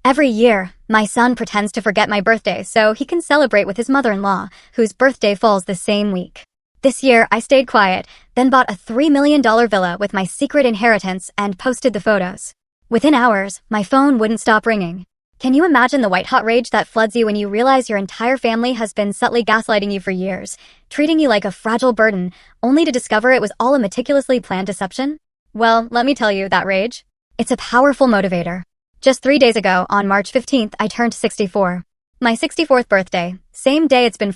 Every year, my son pretends to forget my birthday so he can celebrate with his mother-in-law, whose birthday falls the same week. This year, I stayed quiet, then bought a $3 million villa with my secret inheritance and posted the photos. Within hours, my phone wouldn't stop ringing. Can you imagine the white-hot rage that floods you when you realize your entire family has been subtly gaslighting you for years, treating you like a fragile burden, only to discover it was all a meticulously planned deception? Well, let me tell you, that rage, it's a powerful motivator. Just 3 days ago, on March 15th, I turned 64. My 64th birthday, same day it's been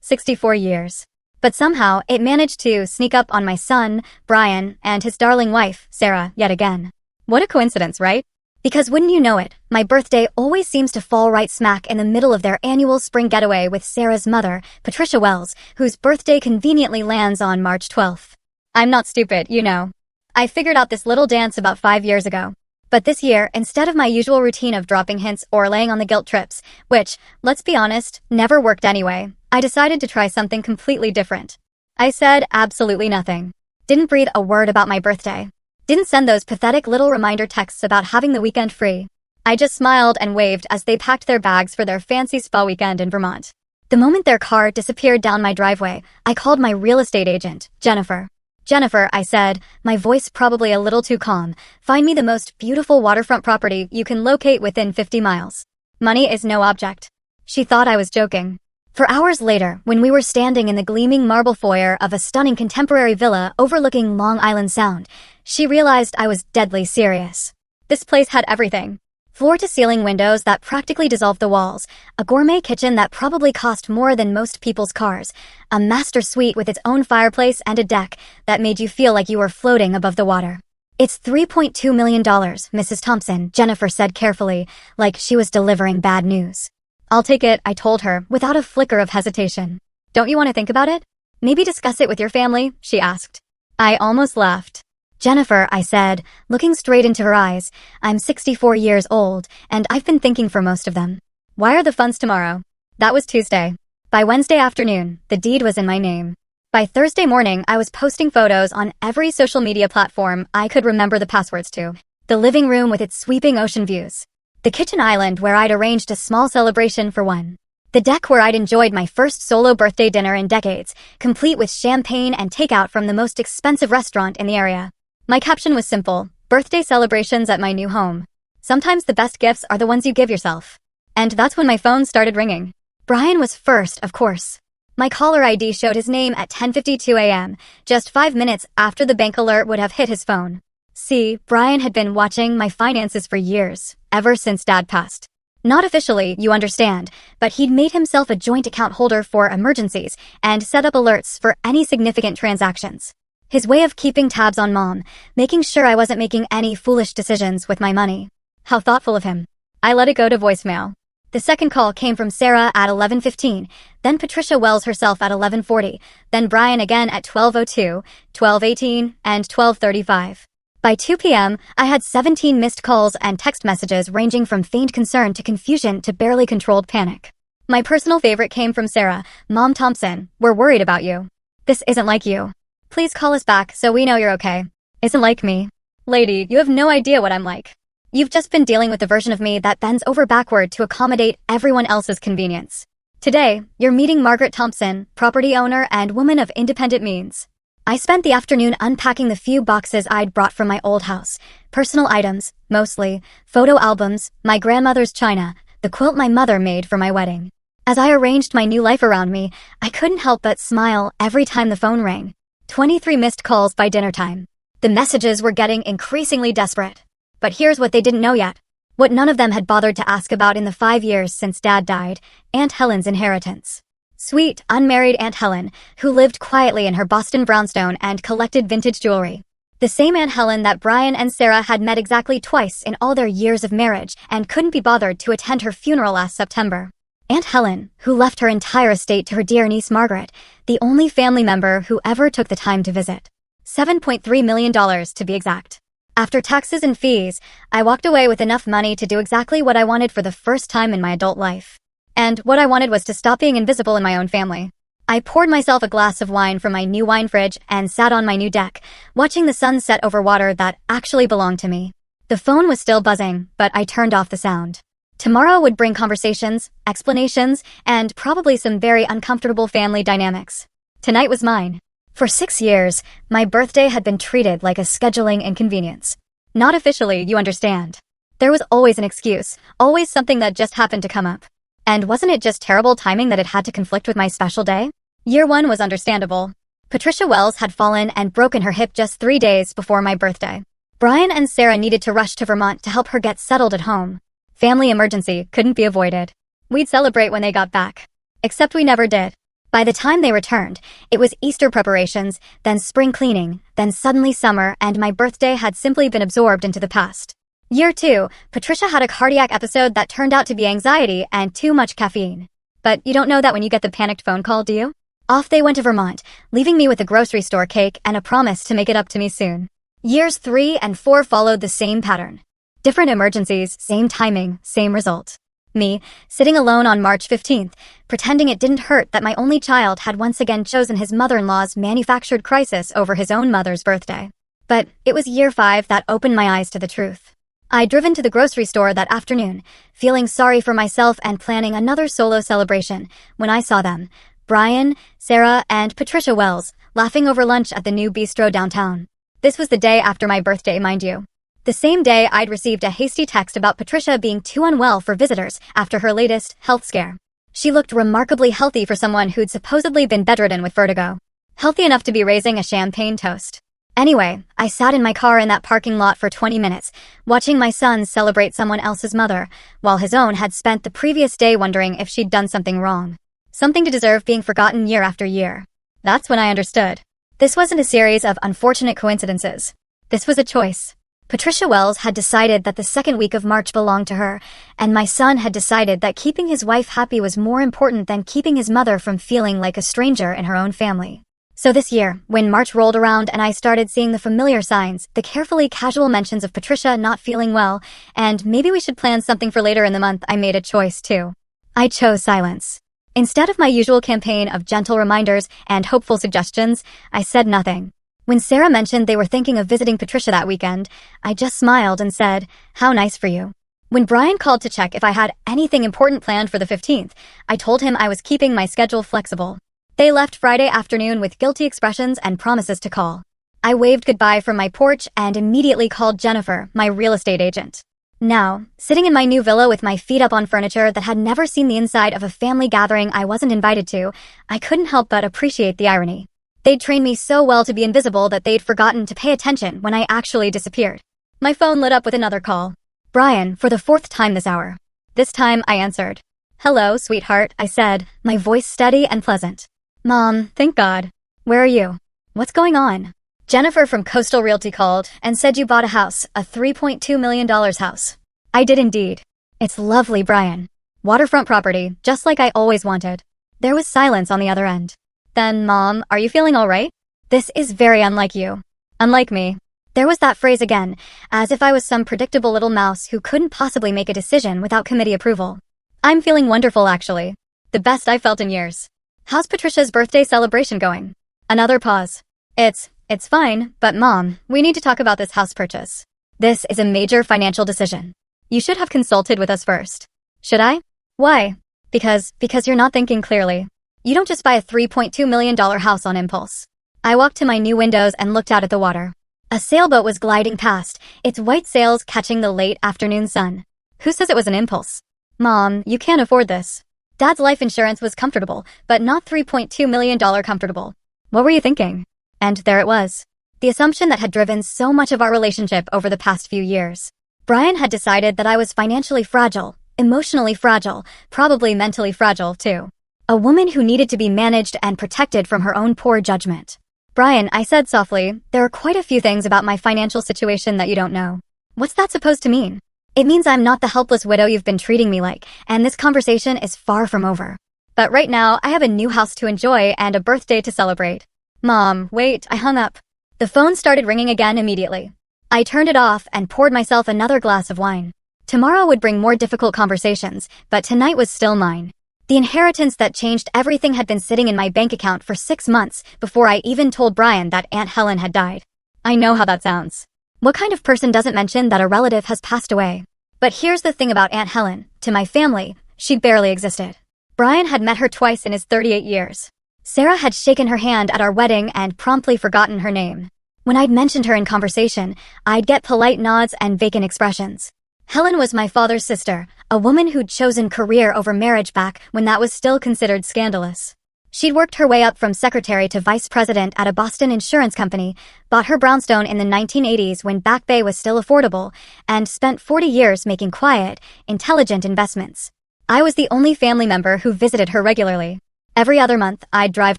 64 years. But somehow, it managed to sneak up on my son, Brian, and his darling wife, Sarah, yet again. What a coincidence, right? Because wouldn't you know it, my birthday always seems to fall right smack in the middle of their annual spring getaway with Sarah's mother, Patricia Wells, whose birthday conveniently lands on March 12th. I'm not stupid, you know. I figured out this little dance about 5 years ago. But this year, instead of my usual routine of dropping hints or laying on the guilt trips, which, let's be honest, never worked anyway, I decided to try something completely different. I said absolutely nothing. Didn't breathe a word about my birthday. Didn't send those pathetic little reminder texts about having the weekend free. I just smiled and waved as they packed their bags for their fancy spa weekend in Vermont. The moment their car disappeared down my driveway, I called my real estate agent, Jennifer. Jennifer, I said, my voice probably a little too calm, find me the most beautiful waterfront property you can locate within 50 miles. Money is no object. She thought I was joking. For hours later, when we were standing in the gleaming marble foyer of a stunning contemporary villa overlooking Long Island Sound, she realized I was deadly serious. This place had everything. Floor-to-ceiling windows that practically dissolved the walls, a gourmet kitchen that probably cost more than most people's cars, a master suite with its own fireplace and a deck that made you feel like you were floating above the water. It's $3.2 million, Mrs. Thompson, Jennifer said carefully, like she was delivering bad news. I'll take it, I told her, without a flicker of hesitation. Don't you want to think about it? Maybe discuss it with your family, she asked. I almost laughed. Jennifer, I said, looking straight into her eyes, I'm 64 years old, and I've been thinking for most of them. Why are the funds tomorrow? That was Tuesday. By Wednesday afternoon, the deed was in my name. By Thursday morning, I was posting photos on every social media platform I could remember the passwords to. The living room with its sweeping ocean views. The kitchen island where I'd arranged a small celebration for one. The deck where I'd enjoyed my first solo birthday dinner in decades, complete with champagne and takeout from the most expensive restaurant in the area. My caption was simple, birthday celebrations at my new home. Sometimes the best gifts are the ones you give yourself. And that's when my phone started ringing. Brian was first, of course. My caller ID showed his name at 10:52 a.m., just 5 minutes after the bank alert would have hit his phone. See, Brian had been watching my finances for years, ever since Dad passed. Not officially, you understand, but he'd made himself a joint account holder for emergencies and set up alerts for any significant transactions. His way of keeping tabs on Mom, making sure I wasn't making any foolish decisions with my money. How thoughtful of him. I let it go to voicemail. The second call came from Sarah at 11:15, then Patricia Wells herself at 11:40, then Brian again at 12:02, 12:18, and 12:35. By 2 p.m., I had 17 missed calls and text messages ranging from feigned concern to confusion to barely controlled panic. My personal favorite came from Sarah, Mom Thompson, we're worried about you. This isn't like you. Please call us back so we know you're okay. Isn't like me. Lady, you have no idea what I'm like. You've just been dealing with the version of me that bends over backward to accommodate everyone else's convenience. Today, you're meeting Margaret Thompson, property owner and woman of independent means. I spent the afternoon unpacking the few boxes I'd brought from my old house. Personal items, mostly, photo albums, my grandmother's china, the quilt my mother made for my wedding. As I arranged my new life around me, I couldn't help but smile every time the phone rang. 23 missed calls by dinner time. The messages were getting increasingly desperate. But here's what they didn't know yet. What none of them had bothered to ask about in the 5 years since Dad died, Aunt Helen's inheritance. Sweet, unmarried Aunt Helen, who lived quietly in her Boston brownstone and collected vintage jewelry. The same Aunt Helen that Brian and Sarah had met exactly twice in all their years of marriage and couldn't be bothered to attend her funeral last September. Aunt Helen, who left her entire estate to her dear niece Margaret, the only family member who ever took the time to visit. $7.3 million to be exact. After taxes and fees, I walked away with enough money to do exactly what I wanted for the first time in my adult life. And what I wanted was to stop being invisible in my own family. I poured myself a glass of wine from my new wine fridge and sat on my new deck, watching the sun set over water that actually belonged to me. The phone was still buzzing, but I turned off the sound. Tomorrow would bring conversations, explanations, and probably some very uncomfortable family dynamics. Tonight was mine. For 6 years, my birthday had been treated like a scheduling inconvenience. Not officially, you understand. There was always an excuse, always something that just happened to come up. And wasn't it just terrible timing that it had to conflict with my special day? Year 1 was understandable. Patricia Wells had fallen and broken her hip just 3 days before my birthday. Brian and Sarah needed to rush to Vermont to help her get settled at home. Family emergency couldn't be avoided. We'd celebrate when they got back. Except we never did. By the time they returned, it was Easter preparations, then spring cleaning, then suddenly summer, and my birthday had simply been absorbed into the past. Year 2, Patricia had a cardiac episode that turned out to be anxiety and too much caffeine. But you don't know that when you get the panicked phone call, do you? Off they went to Vermont, leaving me with a grocery store cake and a promise to make it up to me soon. Years 3 and 4 followed the same pattern. Different emergencies, same timing, same result. Me, sitting alone on March 15th, pretending it didn't hurt that my only child had once again chosen his mother-in-law's manufactured crisis over his own mother's birthday. But it was year 5 that opened my eyes to the truth. I'd driven to the grocery store that afternoon, feeling sorry for myself and planning another solo celebration, when I saw them, Brian, Sarah, and Patricia Wells, laughing over lunch at the new bistro downtown. This was the day after my birthday, mind you. The same day I'd received a hasty text about Patricia being too unwell for visitors after her latest health scare. She looked remarkably healthy for someone who'd supposedly been bedridden with vertigo. Healthy enough to be raising a champagne toast. Anyway, I sat in my car in that parking lot for 20 minutes, watching my son celebrate someone else's mother, while his own had spent the previous day wondering if she'd done something wrong. Something to deserve being forgotten year after year. That's when I understood. This wasn't a series of unfortunate coincidences. This was a choice. Patricia Wells had decided that the second week of March belonged to her, and my son had decided that keeping his wife happy was more important than keeping his mother from feeling like a stranger in her own family. So this year, when March rolled around and I started seeing the familiar signs, the carefully casual mentions of Patricia not feeling well, and maybe we should plan something for later in the month, I made a choice too. I chose silence. Instead of my usual campaign of gentle reminders and hopeful suggestions, I said nothing. When Sarah mentioned they were thinking of visiting Patricia that weekend, I just smiled and said, "How nice for you." When Brian called to check if I had anything important planned for the 15th, I told him I was keeping my schedule flexible. They left Friday afternoon with guilty expressions and promises to call. I waved goodbye from my porch and immediately called Jennifer, my real estate agent. Now, sitting in my new villa with my feet up on furniture that had never seen the inside of a family gathering I wasn't invited to, I couldn't help but appreciate the irony. They'd trained me so well to be invisible that they'd forgotten to pay attention when I actually disappeared. My phone lit up with another call. Brian, for the 4th time this hour. This time I answered. "Hello, sweetheart," I said, my voice steady and pleasant. "Mom, thank God. Where are you? What's going on?" "Jennifer from Coastal Realty called and said you bought a house, a $3.2 million house." "I did indeed. It's lovely, Brian. Waterfront property, just like I always wanted." There was silence on the other end. "Then, Mom, are you feeling all right?" "This is very unlike you." "Unlike me." There was that phrase again, as if I was some predictable little mouse who couldn't possibly make a decision without committee approval. "I'm feeling wonderful, actually. The best I've felt in years." "How's Patricia's birthday celebration going?" Another pause. It's fine, but Mom, we need to talk about this house purchase. This is a major financial decision. You should have consulted with us first." "Should I? Why?" Because you're not thinking clearly. You don't just buy a $3.2 million house on impulse." I walked to my new windows and looked out at the water. A sailboat was gliding past, its white sails catching the late afternoon sun. Who says it was an impulse? "Mom, you can't afford this." Dad's life insurance was comfortable, but not $3.2 million comfortable. What were you thinking? And there it was. The assumption that had driven so much of our relationship over the past few years. Brian had decided that I was financially fragile, emotionally fragile, probably mentally fragile too. A woman who needed to be managed and protected from her own poor judgment. "Brian," I said softly, "there are quite a few things about my financial situation that you don't know." "What's that supposed to mean?" "It means I'm not the helpless widow you've been treating me like, and this conversation is far from over. But right now, I have a new house to enjoy and a birthday to celebrate." "Mom, wait," I hung up. The phone started ringing again immediately. I turned it off and poured myself another glass of wine. Tomorrow would bring more difficult conversations, but tonight was still mine. The inheritance that changed everything had been sitting in my bank account for 6 months before I even told Brian that Aunt Helen had died. I know how that sounds. What kind of person doesn't mention that a relative has passed away? But here's the thing about Aunt Helen. To my family, she barely existed. Brian had met her twice in his 38 years. Sarah had shaken her hand at our wedding and promptly forgotten her name. When I'd mentioned her in conversation, I'd get polite nods and vacant expressions. Helen was my father's sister, a woman who'd chosen career over marriage back when that was still considered scandalous. She'd worked her way up from secretary to vice president at a Boston insurance company, bought her brownstone in the 1980s when Back Bay was still affordable, and spent 40 years making quiet, intelligent investments. I was the only family member who visited her regularly. Every other month, I'd drive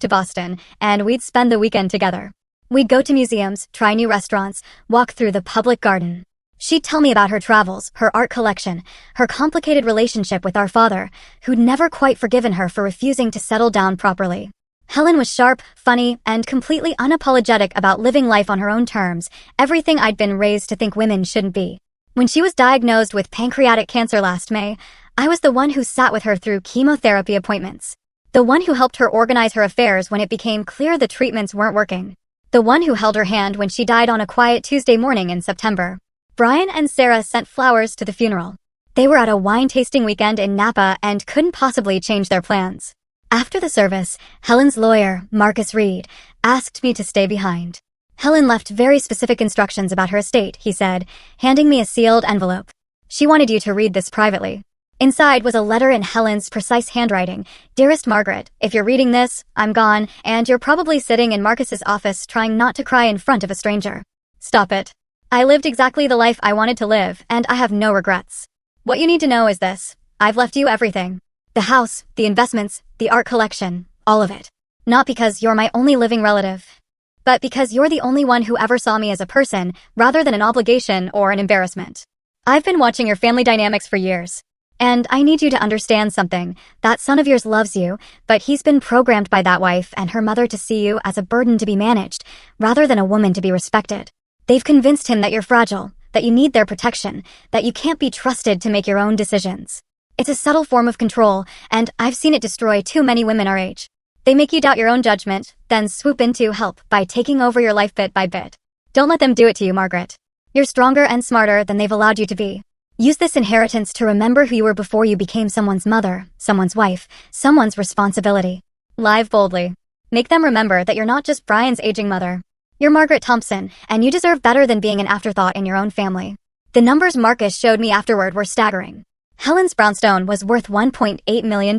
to Boston, and we'd spend the weekend together. We'd go to museums, try new restaurants, walk through the public garden. She'd tell me about her travels, her art collection, her complicated relationship with our father, who'd never quite forgiven her for refusing to settle down properly. Helen was sharp, funny, and completely unapologetic about living life on her own terms, everything I'd been raised to think women shouldn't be. When she was diagnosed with pancreatic cancer last May, I was the one who sat with her through chemotherapy appointments. The one who helped her organize her affairs when it became clear the treatments weren't working. The one who held her hand when she died on a quiet Tuesday morning in September. Brian and Sarah sent flowers to the funeral. They were at a wine-tasting weekend in Napa and couldn't possibly change their plans. After the service, Helen's lawyer, Marcus Reed, asked me to stay behind. Helen left very specific instructions about her estate, he said, handing me a sealed envelope. She wanted you to read this privately. Inside was a letter in Helen's precise handwriting. Dearest Margaret, if you're reading this, I'm gone, and you're probably sitting in Marcus's office trying not to cry in front of a stranger. Stop it. I lived exactly the life I wanted to live, and I have no regrets. What you need to know is this. I've left you everything. The house, the investments, the art collection, all of it. Not because you're my only living relative, but because you're the only one who ever saw me as a person, rather than an obligation or an embarrassment. I've been watching your family dynamics for years. And I need you to understand something. That son of yours loves you, but he's been programmed by that wife and her mother to see you as a burden to be managed, rather than a woman to be respected. They've convinced him that you're fragile, that you need their protection, that you can't be trusted to make your own decisions. It's a subtle form of control, and I've seen it destroy too many women our age. They make you doubt your own judgment, then swoop in to help by taking over your life bit by bit. Don't let them do it to you, Margaret. You're stronger and smarter than they've allowed you to be. Use this inheritance to remember who you were before you became someone's mother, someone's wife, someone's responsibility. Live boldly. Make them remember that you're not just Brian's aging mother. You're Margaret Thompson, and you deserve better than being an afterthought in your own family. The numbers Marcus showed me afterward were staggering. Helen's brownstone was worth $1.8 million.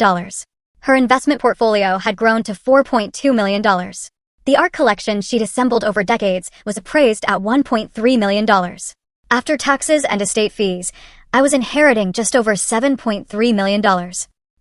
Her investment portfolio had grown to $4.2 million. The art collection she'd assembled over decades was appraised at $1.3 million. After taxes and estate fees, I was inheriting just over $7.3 million.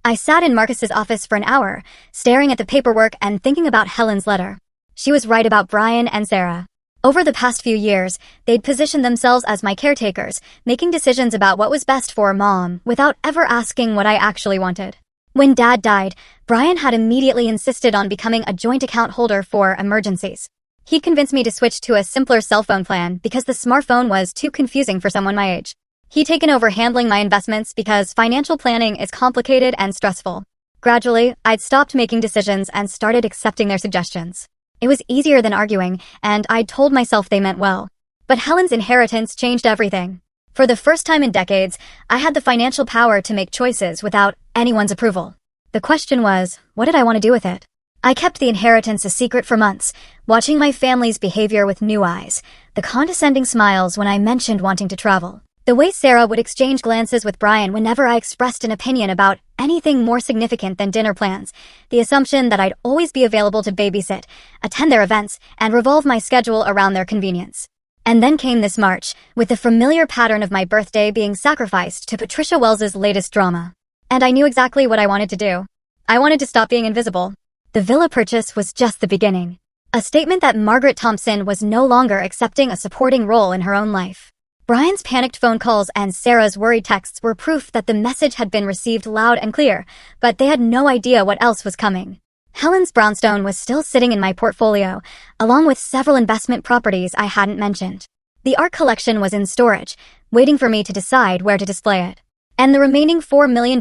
I sat in Marcus's office for an hour, staring at the paperwork and thinking about Helen's letter. She was right about Brian and Sarah. Over the past few years, they'd positioned themselves as my caretakers, making decisions about what was best for Mom without ever asking what I actually wanted. When Dad died, Brian had immediately insisted on becoming a joint account holder for emergencies. He convinced me to switch to a simpler cell phone plan because the smartphone was too confusing for someone my age. He'd taken over handling my investments because financial planning is complicated and stressful. Gradually, I'd stopped making decisions and started accepting their suggestions. It was easier than arguing, and I'd told myself they meant well. But Helen's inheritance changed everything. For the first time in decades, I had the financial power to make choices without anyone's approval. The question was, what did I want to do with it? I kept the inheritance a secret for months, watching my family's behavior with new eyes, the condescending smiles when I mentioned wanting to travel, the way Sarah would exchange glances with Brian whenever I expressed an opinion about anything more significant than dinner plans, the assumption that I'd always be available to babysit, attend their events, and revolve my schedule around their convenience. And then came this March, with the familiar pattern of my birthday being sacrificed to Patricia Wells's latest drama. And I knew exactly what I wanted to do. I wanted to stop being invisible. The villa purchase was just the beginning. A statement that Margaret Thompson was no longer accepting a supporting role in her own life. Brian's panicked phone calls and Sarah's worried texts were proof that the message had been received loud and clear, but they had no idea what else was coming. Helen's brownstone was still sitting in my portfolio, along with several investment properties I hadn't mentioned. The art collection was in storage, waiting for me to decide where to display it. And the remaining $4 million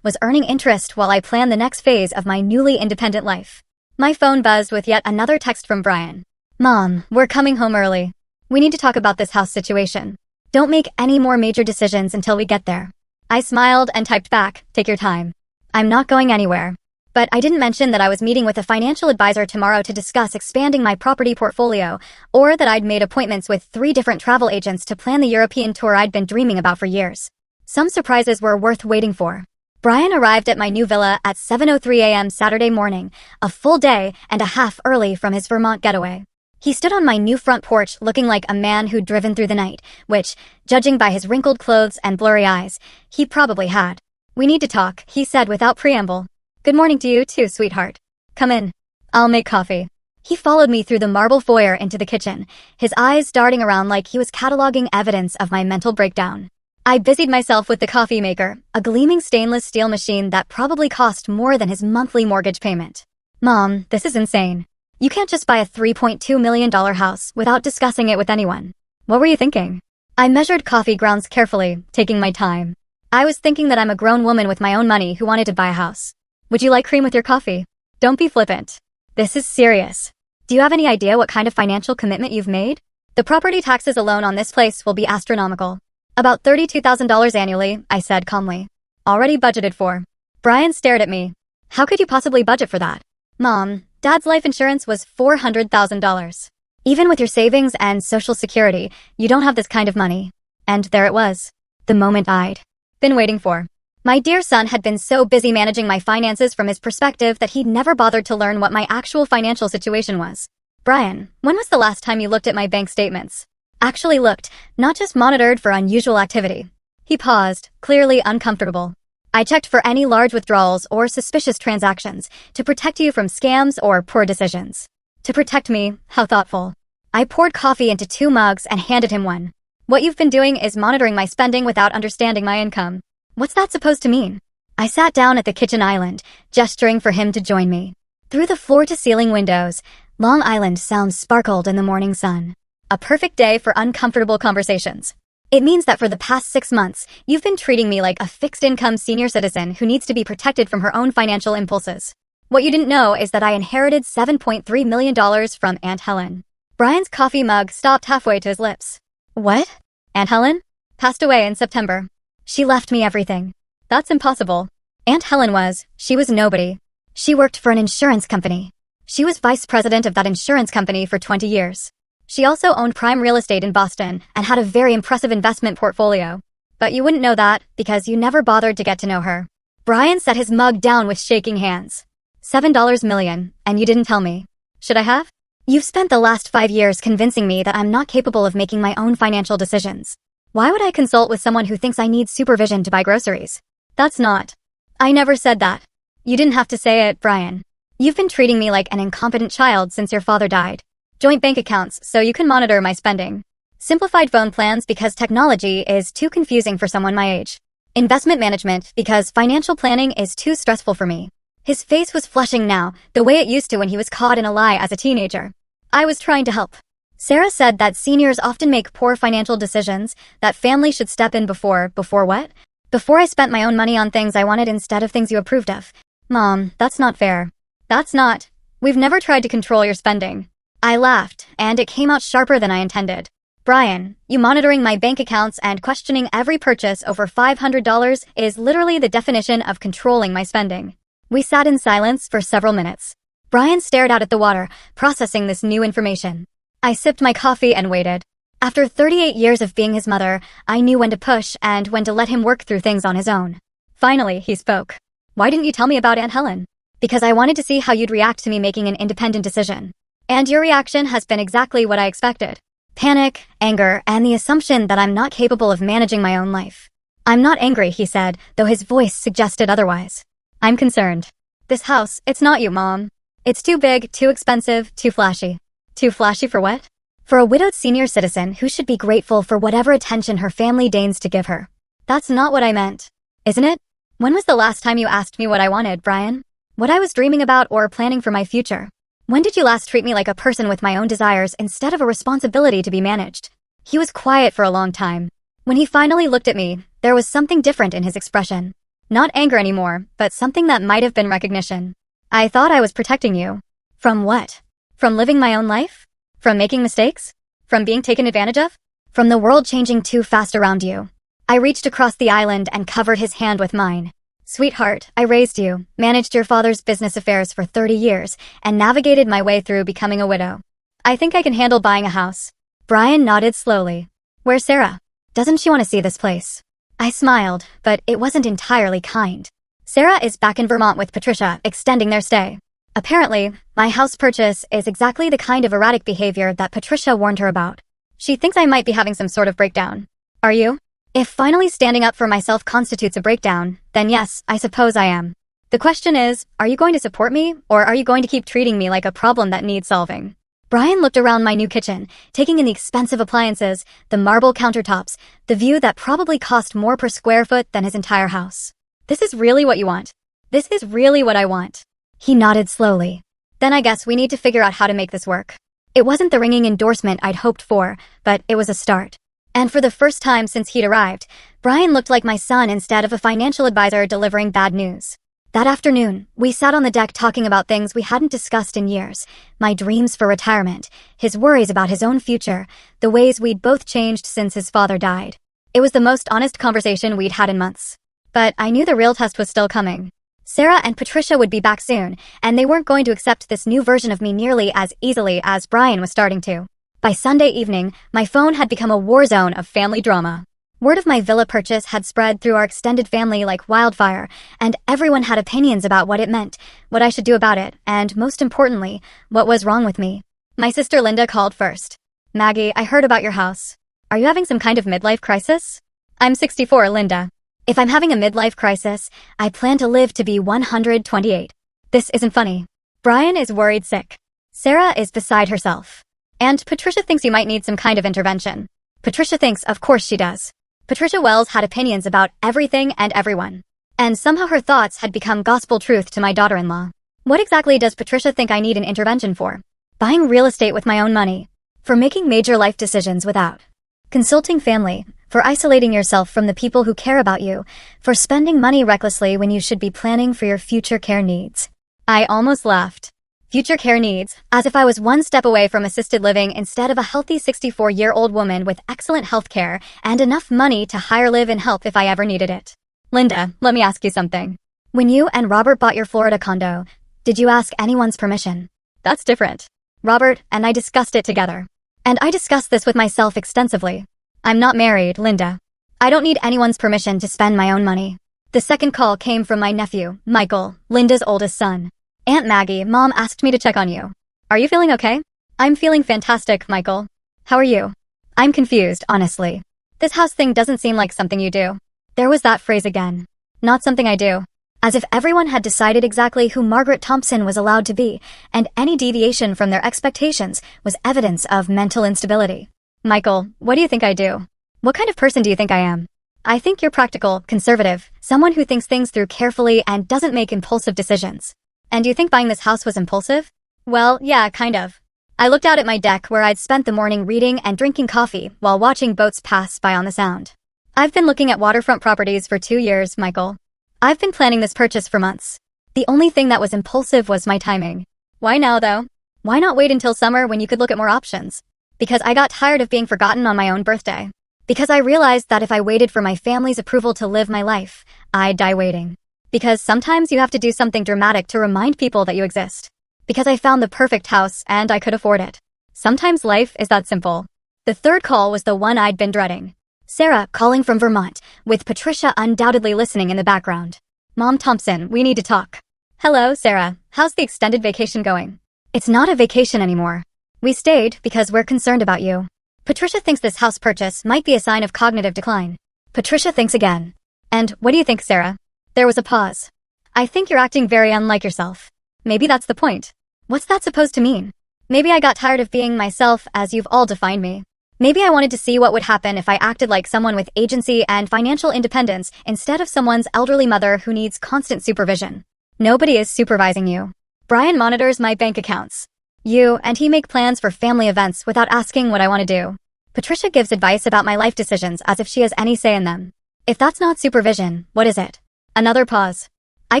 was earning interest while I planned the next phase of my newly independent life. My phone buzzed with yet another text from Brian. Mom, we're coming home early. We need to talk about this house situation. Don't make any more major decisions until we get there. I smiled and typed back, take your time. I'm not going anywhere. But I didn't mention that I was meeting with a financial advisor tomorrow to discuss expanding my property portfolio, or that I'd made appointments with 3 different travel agents to plan the European tour I'd been dreaming about for years. Some surprises were worth waiting for. Brian arrived at my new villa at 7:03 a.m. Saturday morning, a full day and a half early from his Vermont getaway. He stood on my new front porch looking like a man who'd driven through the night, which, judging by his wrinkled clothes and blurry eyes, he probably had. We need to talk, he said without preamble. Good morning to you too, sweetheart. Come in. I'll make coffee. He followed me through the marble foyer into the kitchen, his eyes darting around like he was cataloging evidence of my mental breakdown. I busied myself with the coffee maker, a gleaming stainless steel machine that probably cost more than his monthly mortgage payment. Mom, this is insane. You can't just buy a $3.2 million house without discussing it with anyone. What were you thinking? I measured coffee grounds carefully, taking my time. I was thinking that I'm a grown woman with my own money who wanted to buy a house. Would you like cream with your coffee? Don't be flippant. This is serious. Do you have any idea what kind of financial commitment you've made? The property taxes alone on this place will be astronomical. About $32,000 annually, I said calmly. Already budgeted for. Brian stared at me. How could you possibly budget for that? Mom, Dad's life insurance was $400,000. Even with your savings and Social Security, you don't have this kind of money. And there it was. The moment I'd been waiting for. My dear son had been so busy managing my finances from his perspective that he'd never bothered to learn what my actual financial situation was. Brian, when was the last time you looked at my bank statements? Actually looked, not just monitored for unusual activity. He paused, clearly uncomfortable. I checked for any large withdrawals or suspicious transactions to protect you from scams or poor decisions. To protect me, how thoughtful. I poured coffee into 2 mugs and handed him one. What you've been doing is monitoring my spending without understanding my income. What's that supposed to mean? I sat down at the kitchen island, gesturing for him to join me. Through the floor-to-ceiling windows, Long Island sounds sparkled in the morning sun. A perfect day for uncomfortable conversations. It means that for the past 6 months, you've been treating me like a fixed-income senior citizen who needs to be protected from her own financial impulses. What you didn't know is that I inherited $7.3 million from Aunt Helen. Brian's coffee mug stopped halfway to his lips. What? Aunt Helen? Passed away in September. She left me everything. That's impossible. Aunt Helen she was nobody. She worked for an insurance company. She was vice president of that insurance company for 20 years. She also owned prime real estate in Boston and had a very impressive investment portfolio. But you wouldn't know that because you never bothered to get to know her. Brian set his mug down with shaking hands. $7 million, and you didn't tell me. Should I have? You've spent the last 5 years convincing me that I'm not capable of making my own financial decisions. Why would I consult with someone who thinks I need supervision to buy groceries? That's not. I never said that. You didn't have to say it, Brian. You've been treating me like an incompetent child since your father died. Joint bank accounts so you can monitor my spending. Simplified phone plans because technology is too confusing for someone my age. Investment management because financial planning is too stressful for me. His face was flushing now, the way it used to when he was caught in a lie as a teenager. I was trying to help. Sarah said that seniors often make poor financial decisions, that families should step in before what? Before I spent my own money on things I wanted instead of things you approved of. Mom, that's not fair. That's not. We've never tried to control your spending. I laughed, and it came out sharper than I intended. Brian, you monitoring my bank accounts and questioning every purchase over $500 is literally the definition of controlling my spending. We sat in silence for several minutes. Brian stared out at the water, processing this new information. I sipped my coffee and waited. After 38 years of being his mother, I knew when to push and when to let him work through things on his own. Finally, he spoke. Why didn't you tell me about Aunt Helen? Because I wanted to see how you'd react to me making an independent decision. And your reaction has been exactly what I expected. Panic, anger, and the assumption that I'm not capable of managing my own life. I'm not angry, he said, though his voice suggested otherwise. I'm concerned. This house, it's not you, Mom. It's too big, too expensive, too flashy. Too flashy for what? For a widowed senior citizen who should be grateful for whatever attention her family deigns to give her. That's not what I meant. Isn't it? When was the last time you asked me what I wanted, Brian? What I was dreaming about or planning for my future? When did you last treat me like a person with my own desires instead of a responsibility to be managed? He was quiet for a long time. When he finally looked at me, there was something different in his expression. Not anger anymore, but something that might have been recognition. I thought I was protecting you. From what? From living my own life? From making mistakes? From being taken advantage of? From the world changing too fast around you. I reached across the island and covered his hand with mine. Sweetheart, I raised you, managed your father's business affairs for 30 years, and navigated my way through becoming a widow. I think I can handle buying a house. Brian nodded slowly. Where's Sarah? Doesn't she want to see this place? I smiled, but it wasn't entirely kind. Sarah is back in Vermont with Patricia, extending their stay. Apparently, my house purchase is exactly the kind of erratic behavior that Patricia warned her about. She thinks I might be having some sort of breakdown. Are you? If finally standing up for myself constitutes a breakdown, then yes, I suppose I am. The question is, are you going to support me, or are you going to keep treating me like a problem that needs solving? Brian looked around my new kitchen, taking in the expensive appliances, the marble countertops, the view that probably cost more per square foot than his entire house. This is really what you want? This is really what I want. He nodded slowly. Then I guess we need to figure out how to make this work. It wasn't the ringing endorsement I'd hoped for, but it was a start. And for the first time since he'd arrived, Brian looked like my son instead of a financial advisor delivering bad news. That afternoon, we sat on the deck talking about things we hadn't discussed in years. My dreams for retirement, his worries about his own future, the ways we'd both changed since his father died. It was the most honest conversation we'd had in months. But I knew the real test was still coming. Sarah and Patricia would be back soon, and they weren't going to accept this new version of me nearly as easily as Brian was starting to. By Sunday evening, my phone had become a war zone of family drama. Word of my villa purchase had spread through our extended family like wildfire, and everyone had opinions about what it meant, what I should do about it, and most importantly, what was wrong with me. My sister Linda called first. Maggie, I heard about your house. Are you having some kind of midlife crisis? I'm 64, Linda. If I'm having a midlife crisis, I plan to live to be 128. This isn't funny. Brian is worried sick. Sarah is beside herself. And Patricia thinks you might need some kind of intervention. Patricia thinks, of course she does. Patricia Wells had opinions about everything and everyone. And somehow her thoughts had become gospel truth to my daughter-in-law. What exactly does Patricia think I need an intervention for? Buying real estate with my own money. For making major life decisions without consulting family. For isolating yourself from the people who care about you. For spending money recklessly when you should be planning for your future care needs. I almost laughed. Future care needs, as if I was one step away from assisted living instead of a healthy 64-year-old woman with excellent health care and enough money to hire live-in help if I ever needed it. Linda, let me ask you something. When you and Robert bought your Florida condo, did you ask anyone's permission? That's different. Robert and I discussed it together. And I discussed this with myself extensively. I'm not married, Linda. I don't need anyone's permission to spend my own money. The second call came from my nephew, Michael, Linda's oldest son. Aunt Maggie, Mom asked me to check on you. Are you feeling okay? I'm feeling fantastic, Michael. How are you? I'm confused, honestly. This house thing doesn't seem like something you do. There was that phrase again. Not something I do. As if everyone had decided exactly who Margaret Thompson was allowed to be, and any deviation from their expectations was evidence of mental instability. Michael, what do you think I do? What kind of person do you think I am? I think you're practical, conservative, someone who thinks things through carefully and doesn't make impulsive decisions. And do you think buying this house was impulsive? Well, yeah, kind of. I looked out at my deck where I'd spent the morning reading and drinking coffee while watching boats pass by on the Sound. I've been looking at waterfront properties for 2 years, Michael. I've been planning this purchase for months. The only thing that was impulsive was my timing. Why now, though? Why not wait until summer when you could look at more options? Because I got tired of being forgotten on my own birthday. Because I realized that if I waited for my family's approval to live my life, I'd die waiting. Because sometimes you have to do something dramatic to remind people that you exist. Because I found the perfect house and I could afford it. Sometimes life is that simple. The third call was the one I'd been dreading. Sarah calling from Vermont, with Patricia undoubtedly listening in the background. Mom Thompson, we need to talk. Hello, Sarah. How's the extended vacation going? It's not a vacation anymore. We stayed because we're concerned about you. Patricia thinks this house purchase might be a sign of cognitive decline. Patricia thinks again. And what do you think, Sarah? There was a pause. I think you're acting very unlike yourself. Maybe that's the point. What's that supposed to mean? Maybe I got tired of being myself as you've all defined me. Maybe I wanted to see what would happen if I acted like someone with agency and financial independence instead of someone's elderly mother who needs constant supervision. Nobody is supervising you. Brian monitors my bank accounts. You and he make plans for family events without asking what I want to do. Patricia gives advice about my life decisions as if she has any say in them. If that's not supervision, what is it? Another pause. I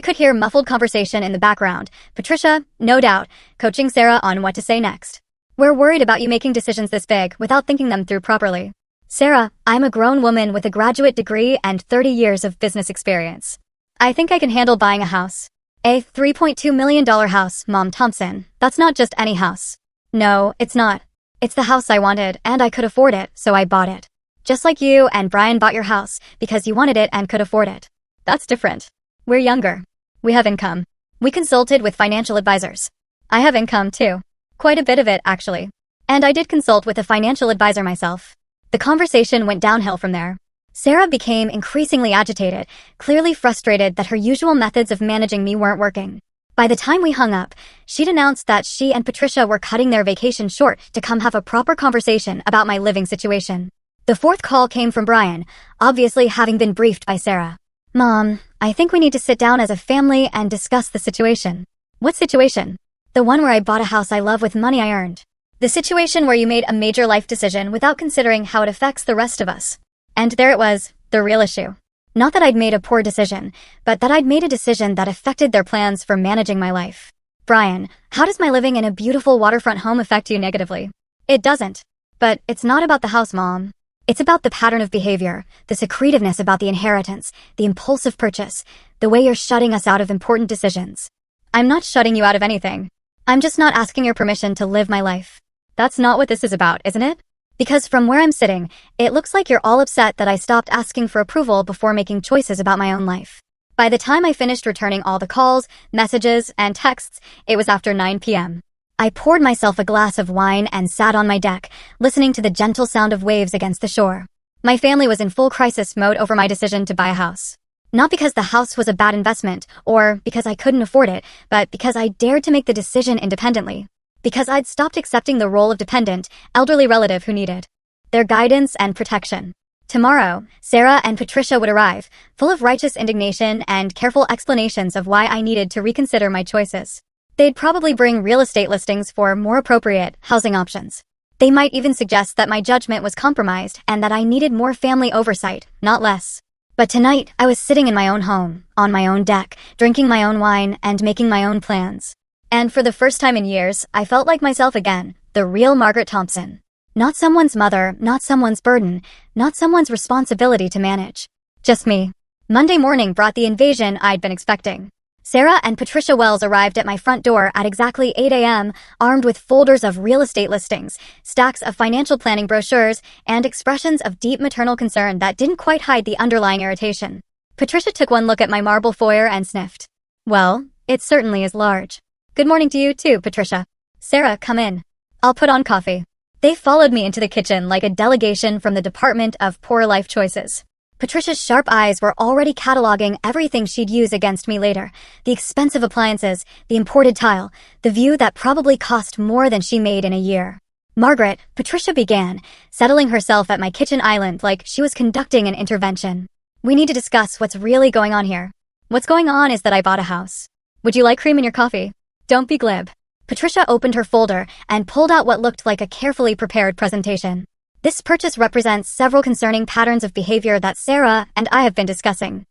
could hear muffled conversation in the background. Patricia, no doubt, coaching Sarah on what to say next. We're worried about you making decisions this big without thinking them through properly. Sarah, I'm a grown woman with a graduate degree and 30 years of business experience. I think I can handle buying a house. A $3.2 million house, Mom Thompson. That's not just any house. No, it's not. It's the house I wanted, and I could afford it, so I bought it. Just like you and Brian bought your house because you wanted it and could afford it. That's different. We're younger. We have income. We consulted with financial advisors. I have income too. Quite a bit of it, actually. And I did consult with a financial advisor myself. The conversation went downhill from there. Sarah became increasingly agitated, clearly frustrated that her usual methods of managing me weren't working. By the time we hung up, she'd announced that she and Patricia were cutting their vacation short to come have a proper conversation about my living situation. The fourth call came from Brian, obviously having been briefed by Sarah. Mom, I think we need to sit down as a family and discuss the situation. What situation? The one where I bought a house I love with money I earned. The situation where you made a major life decision without considering how it affects the rest of us. And there it was, the real issue. Not that I'd made a poor decision, but that I'd made a decision that affected their plans for managing my life. Brian, how does my living in a beautiful waterfront home affect you negatively? It doesn't. But it's not about the house, Mom. It's about the pattern of behavior, the secretiveness about the inheritance, the impulsive purchase, the way you're shutting us out of important decisions. I'm not shutting you out of anything. I'm just not asking your permission to live my life. That's not what this is about, isn't it? Because from where I'm sitting, it looks like you're all upset that I stopped asking for approval before making choices about my own life. By the time I finished returning all the calls, messages, and texts, it was after 9 p.m. I poured myself a glass of wine and sat on my deck, listening to the gentle sound of waves against the shore. My family was in full crisis mode over my decision to buy a house. Not because the house was a bad investment, or because I couldn't afford it, but because I dared to make the decision independently. Because I'd stopped accepting the role of dependent, elderly relative who needed their guidance and protection. Tomorrow, Sarah and Patricia would arrive, full of righteous indignation and careful explanations of why I needed to reconsider my choices. They'd probably bring real estate listings for more appropriate housing options. They might even suggest that my judgment was compromised and that I needed more family oversight, not less. But tonight, I was sitting in my own home, on my own deck, drinking my own wine and making my own plans. And for the first time in years, I felt like myself again, the real Margaret Thompson. Not someone's mother, not someone's burden, not someone's responsibility to manage. Just me. Monday morning brought the invasion I'd been expecting. Sarah and Patricia Wells arrived at my front door at exactly 8 a.m., armed with folders of real estate listings, stacks of financial planning brochures, and expressions of deep maternal concern that didn't quite hide the underlying irritation. Patricia took one look at my marble foyer and sniffed. Well, it certainly is large. Good morning to you too, Patricia. Sarah, come in. I'll put on coffee. They followed me into the kitchen like a delegation from the Department of Poor Life Choices. Patricia's sharp eyes were already cataloging everything she'd use against me later. The expensive appliances, the imported tile, the view that probably cost more than she made in a year. Margaret, Patricia began, settling herself at my kitchen island like she was conducting an intervention. We need to discuss what's really going on here. What's going on is that I bought a house. Would you like cream in your coffee? Don't be glib. Patricia opened her folder and pulled out what looked like a carefully prepared presentation. This purchase represents several concerning patterns of behavior that Sarah and I have been discussing.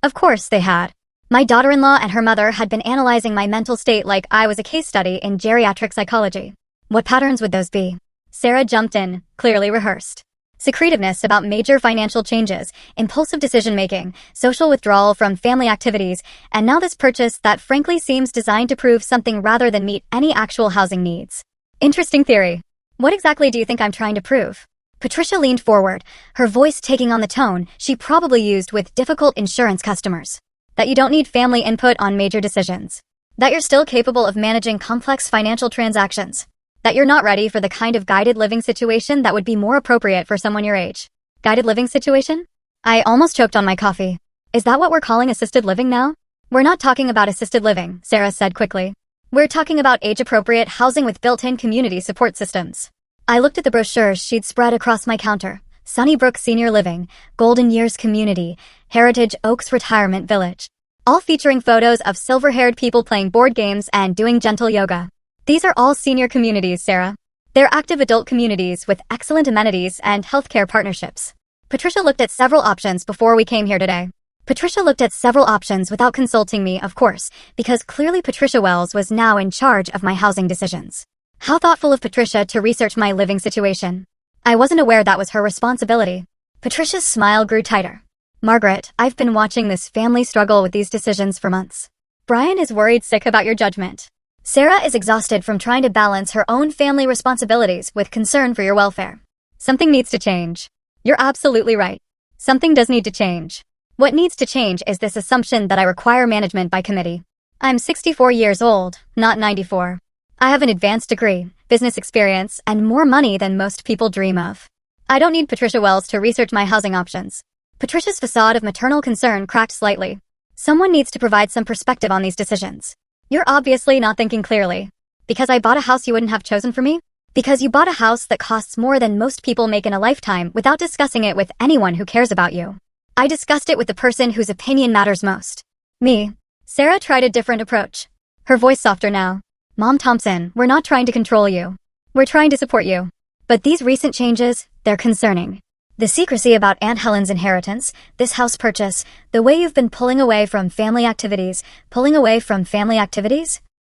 Of course they had. My daughter-in-law and her mother had been analyzing my mental state like I was a case study in geriatric psychology. What patterns would those be? Sarah jumped in, clearly rehearsed. Secretiveness about major financial changes, impulsive decision-making, social withdrawal from family activities, and now this purchase that frankly seems designed to prove something rather than meet any actual housing needs. Interesting theory. What exactly do you think I'm trying to prove? Patricia leaned forward, her voice taking on the tone she probably used with difficult insurance customers. That you don't need family input on major decisions. That you're still capable of managing complex financial transactions. That you're not ready for the kind of guided living situation that would be more appropriate for someone your age. Guided living situation? I almost choked on my coffee. Is that what we're calling assisted living now? We're not talking about assisted living, Sarah said quickly. We're talking about age-appropriate housing with built-in community support systems. I looked at the brochures she'd spread across my counter. Sunnybrook Senior Living, Golden Years Community, Heritage Oaks Retirement Village. All featuring photos of silver-haired people playing board games and doing gentle yoga. These are all senior communities, Sarah. They're active adult communities with excellent amenities and healthcare partnerships. Patricia looked at several options before we came here today. Patricia looked at several options without consulting me, of course, because clearly Patricia Wells was now in charge of my housing decisions. How thoughtful of Patricia to research my living situation. I wasn't aware that was her responsibility. Patricia's smile grew tighter. Margaret, I've been watching this family struggle with these decisions for months. Brian is worried sick about your judgment. Sarah is exhausted from trying to balance her own family responsibilities with concern for your welfare. Something needs to change. You're absolutely right. Something does need to change. What needs to change is this assumption that I require management by committee. I'm 64 years old, not 94. I have an advanced degree, business experience, and more money than most people dream of. I don't need Patricia Wells to research my housing options. Patricia's facade of maternal concern cracked slightly. Someone needs to provide some perspective on these decisions. You're obviously not thinking clearly. Because I bought a house you wouldn't have chosen for me? Because you bought a house that costs more than most people make in a lifetime without discussing it with anyone who cares about you. I discussed it with the person whose opinion matters most. Me. Sarah tried a different approach. Her voice softer now. Mom Thompson, we're not trying to control you. We're trying to support you. But these recent changes, they're concerning. The secrecy about Aunt Helen's inheritance, this house purchase, the way you've been pulling away from family activities.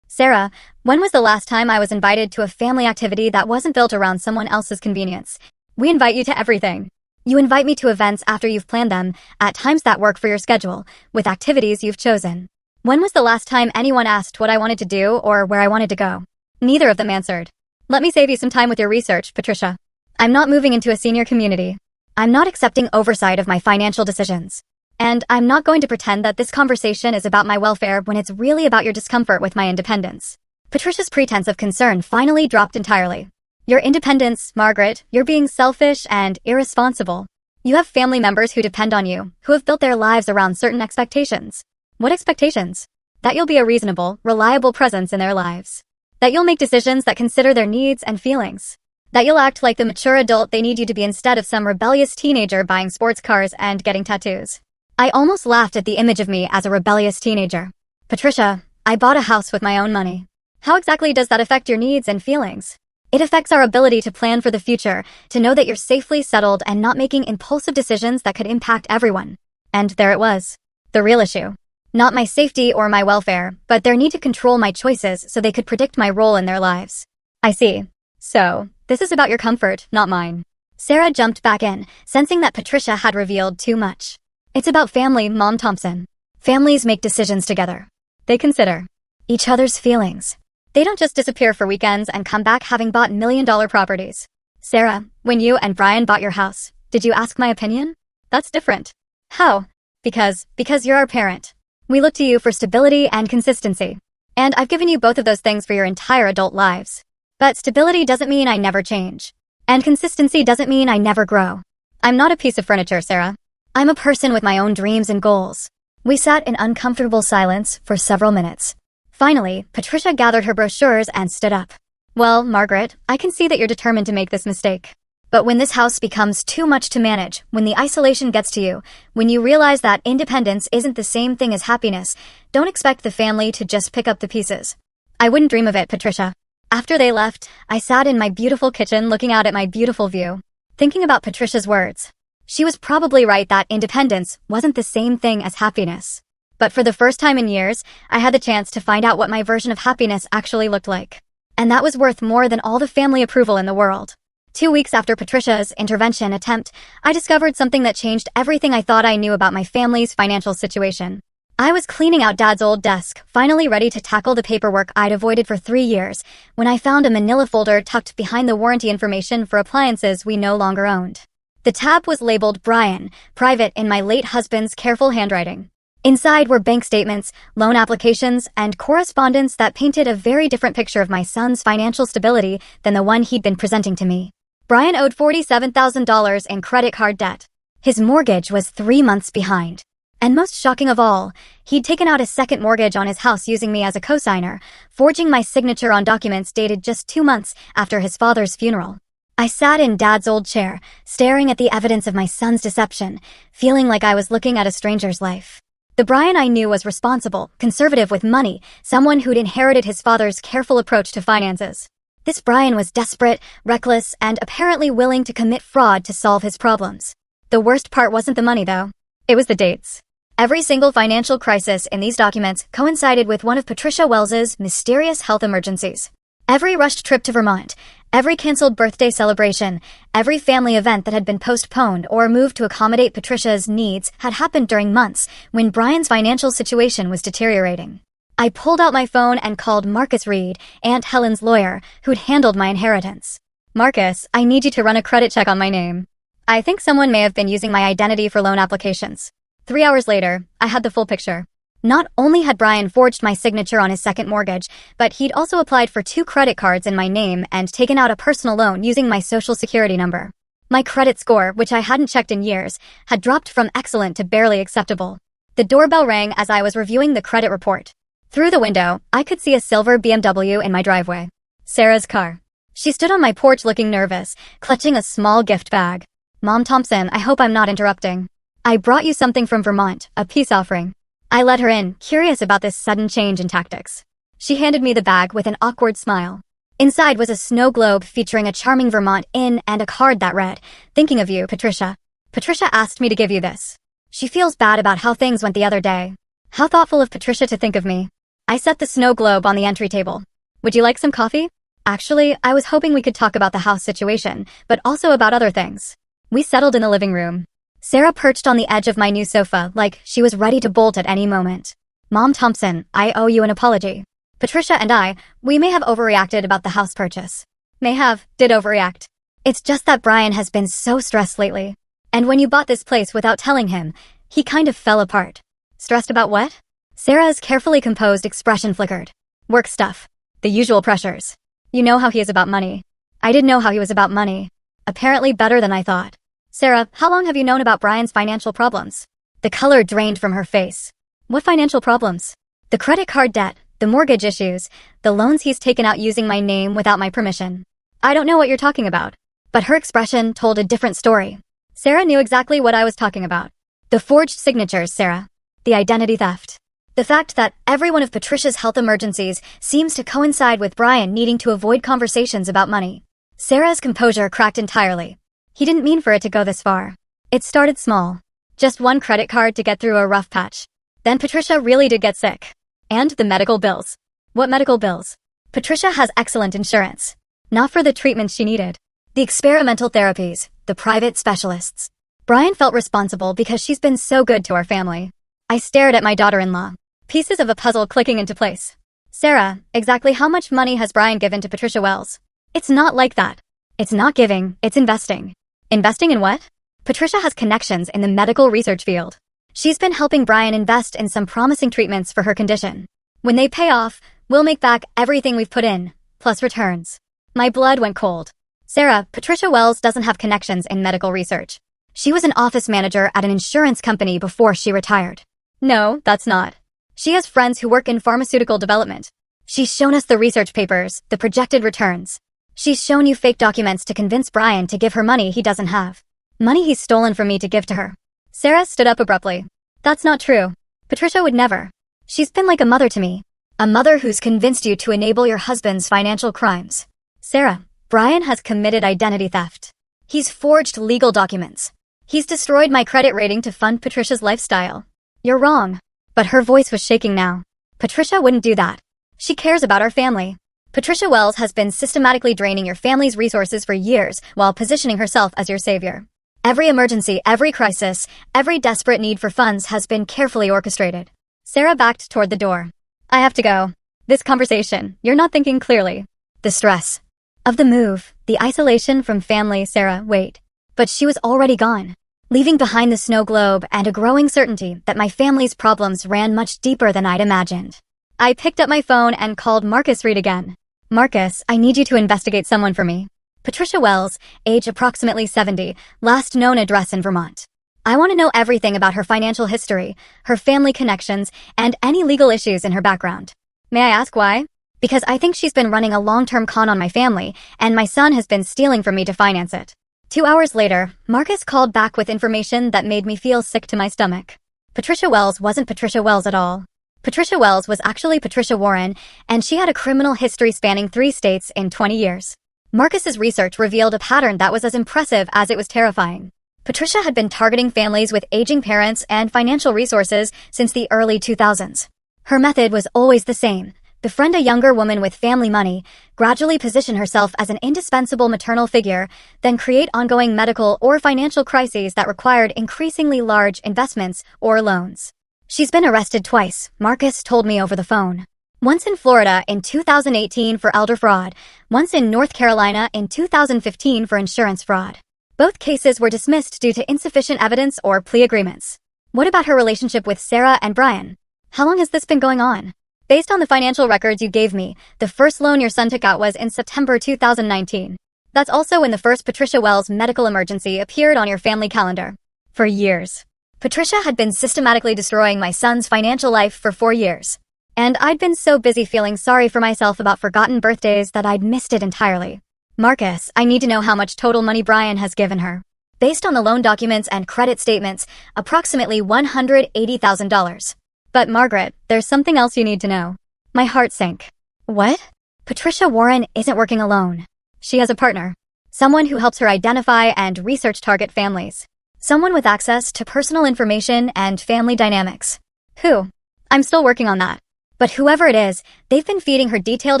Sarah, when was the last time I was invited to a family activity that wasn't built around someone else's convenience? We invite you to everything. You invite me to events after you've planned them, at times that work for your schedule, with activities you've chosen. When was the last time anyone asked what I wanted to do or where I wanted to go? Neither of them answered. Let me save you some time with your research, Patricia. I'm not moving into a senior community. I'm not accepting oversight of my financial decisions. And I'm not going to pretend that this conversation is about my welfare when it's really about your discomfort with my independence. Patricia's pretense of concern finally dropped entirely. Your independence, Margaret, you're being selfish and irresponsible. You have family members who depend on you, who have built their lives around certain expectations. What expectations? That you'll be a reasonable, reliable presence in their lives. That you'll make decisions that consider their needs and feelings. That you'll act like the mature adult they need you to be instead of some rebellious teenager buying sports cars and getting tattoos. I almost laughed at the image of me as a rebellious teenager. Patricia, I bought a house with my own money. How exactly does that affect your needs and feelings? It affects our ability to plan for the future, to know that you're safely settled and not making impulsive decisions that could impact everyone. And there it was. The real issue. Not my safety or my welfare, but their need to control my choices so they could predict my role in their lives. I see. So, this is about your comfort, not mine. Sarah jumped back in, sensing that Patricia had revealed too much. It's about family, Mom Thompson. Families make decisions together. They consider each other's feelings. They don't just disappear for weekends and come back having bought million-dollar properties. Sarah, when you and Brian bought your house, did you ask my opinion? That's different. How? Because you're our parent. We look to you for stability and consistency. And I've given you both of those things for your entire adult lives. But stability doesn't mean I never change. And consistency doesn't mean I never grow. I'm not a piece of furniture, Sarah. I'm a person with my own dreams and goals. We sat in uncomfortable silence for several minutes. Finally, Patricia gathered her brochures and stood up. Well, Margaret, I can see that you're determined to make this mistake. But when this house becomes too much to manage, when the isolation gets to you, when you realize that independence isn't the same thing as happiness, don't expect the family to just pick up the pieces. I wouldn't dream of it, Patricia. After they left, I sat in my beautiful kitchen looking out at my beautiful view, thinking about Patricia's words. She was probably right that independence wasn't the same thing as happiness. But for the first time in years, I had the chance to find out what my version of happiness actually looked like. And that was worth more than all the family approval in the world. 2 weeks after Patricia's intervention attempt, I discovered something that changed everything I thought I knew about my family's financial situation. I was cleaning out Dad's old desk, finally ready to tackle the paperwork I'd avoided for 3 years, when I found a manila folder tucked behind the warranty information for appliances we no longer owned. The tab was labeled Brian, private in my late husband's careful handwriting. Inside were bank statements, loan applications, and correspondence that painted a very different picture of my son's financial stability than the one he'd been presenting to me. Brian owed $47,000 in credit card debt. His mortgage was 3 months behind. And most shocking of all, he'd taken out a second mortgage on his house using me as a cosigner, forging my signature on documents dated just 2 months after his father's funeral. I sat in Dad's old chair, staring at the evidence of my son's deception, feeling like I was looking at a stranger's life. The Brian I knew was responsible, conservative with money, someone who'd inherited his father's careful approach to finances. This Brian was desperate, reckless, and apparently willing to commit fraud to solve his problems. The worst part wasn't the money, though. It was the dates. Every single financial crisis in these documents coincided with one of Patricia Wells's mysterious health emergencies. Every rushed trip to Vermont, every canceled birthday celebration, every family event that had been postponed or moved to accommodate Patricia's needs had happened during months when Brian's financial situation was deteriorating. I pulled out my phone and called Marcus Reed, Aunt Helen's lawyer, who'd handled my inheritance. Marcus, I need you to run a credit check on my name. I think someone may have been using my identity for loan applications. 3 hours later, I had the full picture. Not only had Brian forged my signature on his second mortgage, but he'd also applied for 2 credit cards in my name and taken out a personal loan using my social security number. My credit score, which I hadn't checked in years, had dropped from excellent to barely acceptable. The doorbell rang as I was reviewing the credit report. Through the window, I could see a silver BMW in my driveway. Sarah's car. She stood on my porch looking nervous, clutching a small gift bag. Mom Thompson, I hope I'm not interrupting. I brought you something from Vermont, a peace offering. I let her in, curious about this sudden change in tactics. She handed me the bag with an awkward smile. Inside was a snow globe featuring a charming Vermont inn and a card that read, "Thinking of you, Patricia. Patricia asked me to give you this. She feels bad about how things went the other day." How thoughtful of Patricia to think of me. I set the snow globe on the entry table. Would you like some coffee? Actually, I was hoping we could talk about the house situation, but also about other things. We settled in the living room. Sarah perched on the edge of my new sofa like she was ready to bolt at any moment. Mom Thompson, I owe you an apology. Patricia and we may have overreacted about the house purchase. Did overreact. It's just that Brian has been so stressed lately. And when you bought this place without telling him, he kind of fell apart. Stressed about what? Sarah's carefully composed expression flickered. Work stuff. The usual pressures. You know how he is about money. I did know how he was about money. Apparently better than I thought. Sarah, how long have you known about Brian's financial problems? The color drained from her face. What financial problems? The credit card debt, the mortgage issues, the loans he's taken out using my name without my permission. I don't know what you're talking about. But her expression told a different story. Sarah knew exactly what I was talking about. The forged signatures, Sarah. The identity theft. The fact that every one of Patricia's health emergencies seems to coincide with Brian needing to avoid conversations about money. Sarah's composure cracked entirely. He didn't mean for it to go this far. It started small. Just one credit card to get through a rough patch. Then Patricia really did get sick. And the medical bills. What medical bills? Patricia has excellent insurance. Not for the treatments she needed. The experimental therapies, the private specialists. Brian felt responsible because she's been so good to our family. I stared at my daughter-in-law. Pieces of a puzzle clicking into place. Sarah, exactly how much money has Brian given to Patricia Wells? It's not like that. It's not giving, it's investing. Investing in what? Patricia has connections in the medical research field. She's been helping Brian invest in some promising treatments for her condition. When they pay off, we'll make back everything we've put in, plus returns. My blood went cold. Sarah, Patricia Wells doesn't have connections in medical research. She was an office manager at an insurance company before she retired. No, that's not. She has friends who work in pharmaceutical development. She's shown us the research papers, the projected returns. She's shown you fake documents to convince Brian to give her money he doesn't have. Money he's stolen from me to give to her. Sarah stood up abruptly. That's not true. Patricia would never. She's been like a mother to me. A mother who's convinced you to enable your husband's financial crimes. Sarah, Brian has committed identity theft. He's forged legal documents. He's destroyed my credit rating to fund Patricia's lifestyle. You're wrong. But her voice was shaking now. Patricia wouldn't do that. She cares about our family. Patricia Wells has been systematically draining your family's resources for years while positioning herself as your savior. Every emergency, every crisis, every desperate need for funds has been carefully orchestrated. Sarah backed toward the door. I have to go. This conversation, you're not thinking clearly. The stress of the move, the isolation from family, Sarah, wait. But she was already gone, leaving behind the snow globe and a growing certainty that my family's problems ran much deeper than I'd imagined. I picked up my phone and called Marcus Reed again. Marcus, I need you to investigate someone for me. Patricia Wells, age approximately 70, last known address in Vermont. I want to know everything about her financial history, her family connections, and any legal issues in her background. May I ask why? Because I think she's been running a long-term con on my family, and my son has been stealing from me to finance it. 2 hours later, Marcus called back with information that made me feel sick to my stomach. Patricia Wells wasn't Patricia Wells at all. Patricia Wells was actually Patricia Warren, and she had a criminal history spanning 3 states in 20 years. Marcus's research revealed a pattern that was as impressive as it was terrifying. Patricia had been targeting families with aging parents and financial resources since the early 2000s. Her method was always the same: befriend a younger woman with family money, gradually position herself as an indispensable maternal figure, then create ongoing medical or financial crises that required increasingly large investments or loans. She's been arrested twice, Marcus told me over the phone. Once in Florida in 2018 for elder fraud, once in North Carolina in 2015 for insurance fraud. Both cases were dismissed due to insufficient evidence or plea agreements. What about her relationship with Sarah and Brian? How long has this been going on? Based on the financial records you gave me, the first loan your son took out was in September 2019. That's also when the first Patricia Wells medical emergency appeared on your family calendar. For years. Patricia had been systematically destroying my son's financial life for 4 years. And I'd been so busy feeling sorry for myself about forgotten birthdays that I'd missed it entirely. Marcus, I need to know how much total money Brian has given her. Based on the loan documents and credit statements, approximately $180,000. But Margaret, there's something else you need to know. My heart sank. What? Patricia Warren isn't working alone. She has a partner. Someone who helps her identify and research target families. Someone with access to personal information and family dynamics. Who? I'm still working on that. But whoever it is, they've been feeding her detailed